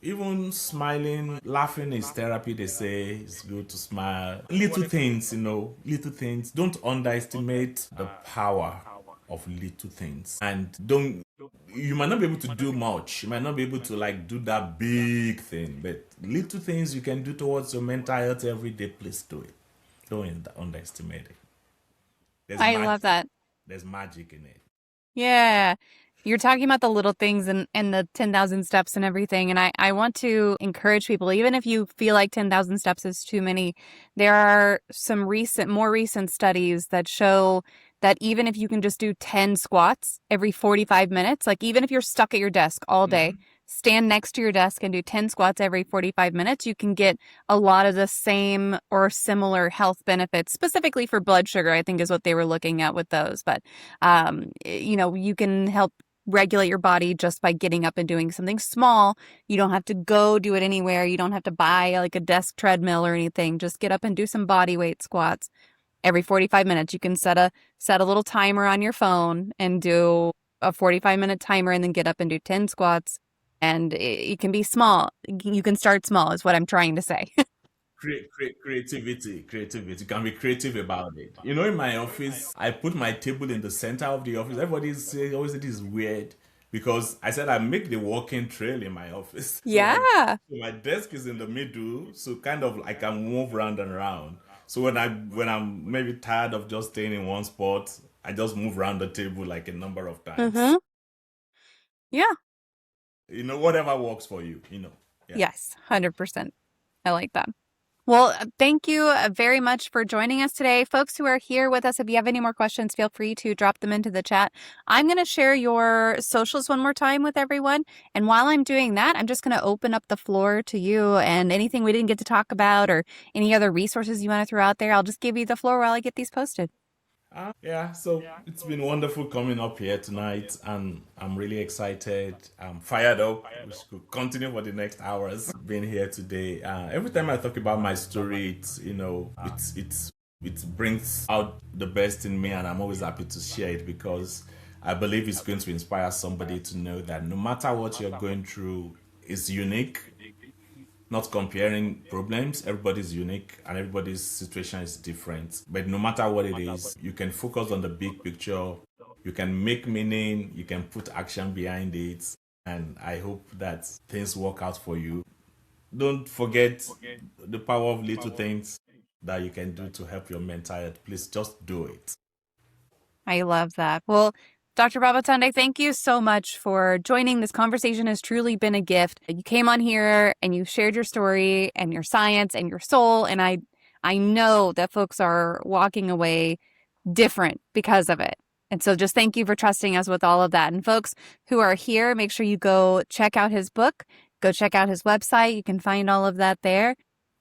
even smiling, laughing is therapy. They say it's good to smile. Little things, little things. Don't underestimate the power of little things. And don't you might not be able to do much. You might not be able to like do that big thing, but little things you can do towards your mental health every day, please do it. Don't underestimate it. There's I love magic. that. There's magic in it. Yeah. You're talking about the little things and the 10,000 steps and everything. And I want to encourage people, even if you feel like 10,000 steps is too many, there are some more recent studies that show that even if you can just do 10 squats every 45 minutes, like even if you're stuck at your desk all day, stand next to your desk and do 10 squats every 45 minutes, you can get a lot of the same or similar health benefits, specifically for blood sugar, I think is what they were looking at with those. But, you can help regulate your body just by getting up and doing something small. You don't have to go do it anywhere. You don't have to buy like a desk treadmill or anything. Just get up and do some body weight squats every 45 minutes. You can set a little timer on your phone and do a 45-minute timer and then get up and do 10 squats. And it can be small. You can start small is what I'm trying to say. Creativity. You can be creative about it. In my office, I put my table in the center of the office. Everybody always say this is weird because I said I make the walking trail in my office. So my desk is in the middle, so kind of I can move round and round. So when I'm maybe tired of just staying in one spot, I just move around the table like a number of times. Yeah. Whatever works for you. Yeah. Yes, 100%. I like that. Well, thank you very much for joining us today. Folks who are here with us, if you have any more questions, feel free to drop them into the chat. I'm going to share your socials one more time with everyone. And while I'm doing that, I'm just going to open up the floor to you and anything we didn't get to talk about or any other resources you want to throw out there. I'll just give you the floor while I get these posted. So it's been wonderful coming up here tonight, and I'm really excited. I'm fired up. We should continue for the next hours being here today. Every time I talk about my story, it brings out the best in me, and I'm always happy to share it because I believe it's going to inspire somebody to know that no matter what you're going through, it's unique. Not comparing problems, everybody's unique and everybody's situation is different. But no matter what it is, you can focus on the big picture, you can make meaning, you can put action behind it, and I hope that things work out for you. Don't forget the power of little things that you can do to help your mental health. Please just do it. I love that. Well, Dr. Babatunde, thank you so much for joining. This conversation has truly been a gift. You came on here and you shared your story and your science and your soul. And I know that folks are walking away different because of it. And so just thank you for trusting us with all of that. And folks who are here, make sure you go check out his book, go check out his website. You can find all of that there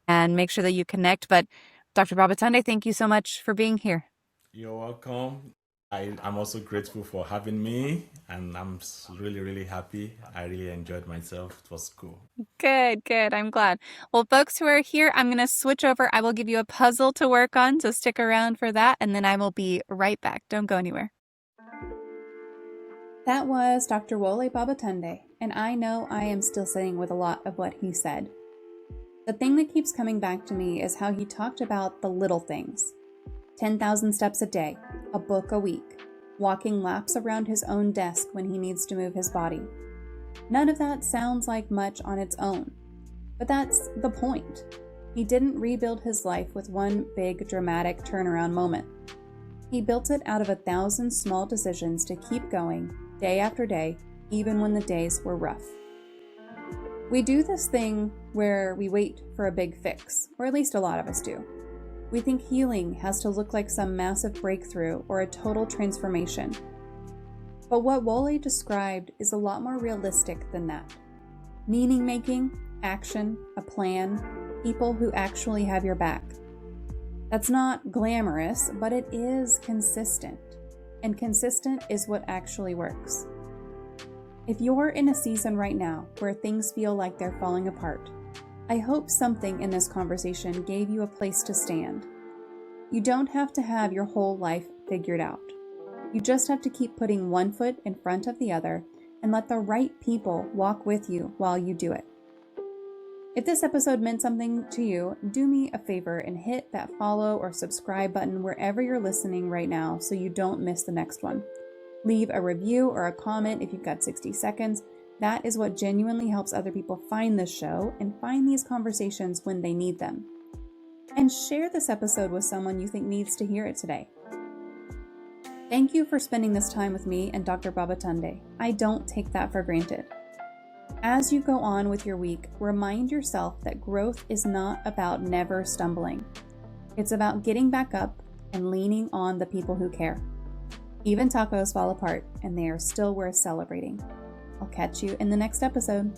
and make sure that you connect. But Dr. Babatunde, thank you so much for being here. You're welcome. I'm also grateful for having me, and I'm really, really happy. I really enjoyed myself. It was cool. Good. I'm glad. Well, folks who are here, I'm going to switch over. I will give you a puzzle to work on, so stick around for that, and then I will be right back. Don't go anywhere. That was Dr. Wole Babatunde, and I know I am still sitting with a lot of what he said. The thing that keeps coming back to me is how he talked about the little things. 10,000 steps a day, a book a week, walking laps around his own desk when he needs to move his body. None of that sounds like much on its own, but that's the point. He didn't rebuild his life with one big dramatic turnaround moment. He built it out of 1,000 small decisions to keep going day after day, even when the days were rough. We do this thing where we wait for a big fix, or at least a lot of us do. We think healing has to look like some massive breakthrough or a total transformation. But what Wole described is a lot more realistic than that. Meaning-making, action, a plan, people who actually have your back. That's not glamorous, but it is consistent. And consistent is what actually works. If you're in a season right now where things feel like they're falling apart, I hope something in this conversation gave you a place to stand. You don't have to have your whole life figured out. You just have to keep putting one foot in front of the other and let the right people walk with you while you do it. If this episode meant something to you, do me a favor and hit that follow or subscribe button wherever you're listening right now so you don't miss the next one. Leave a review or a comment if you've got 60 seconds. That is what genuinely helps other people find this show and find these conversations when they need them. And share this episode with someone you think needs to hear it today. Thank you for spending this time with me and Dr. Babatunde. I don't take that for granted. As you go on with your week, remind yourself that growth is not about never stumbling. It's about getting back up and leaning on the people who care. Even tacos fall apart, and they are still worth celebrating. I'll catch you in the next episode.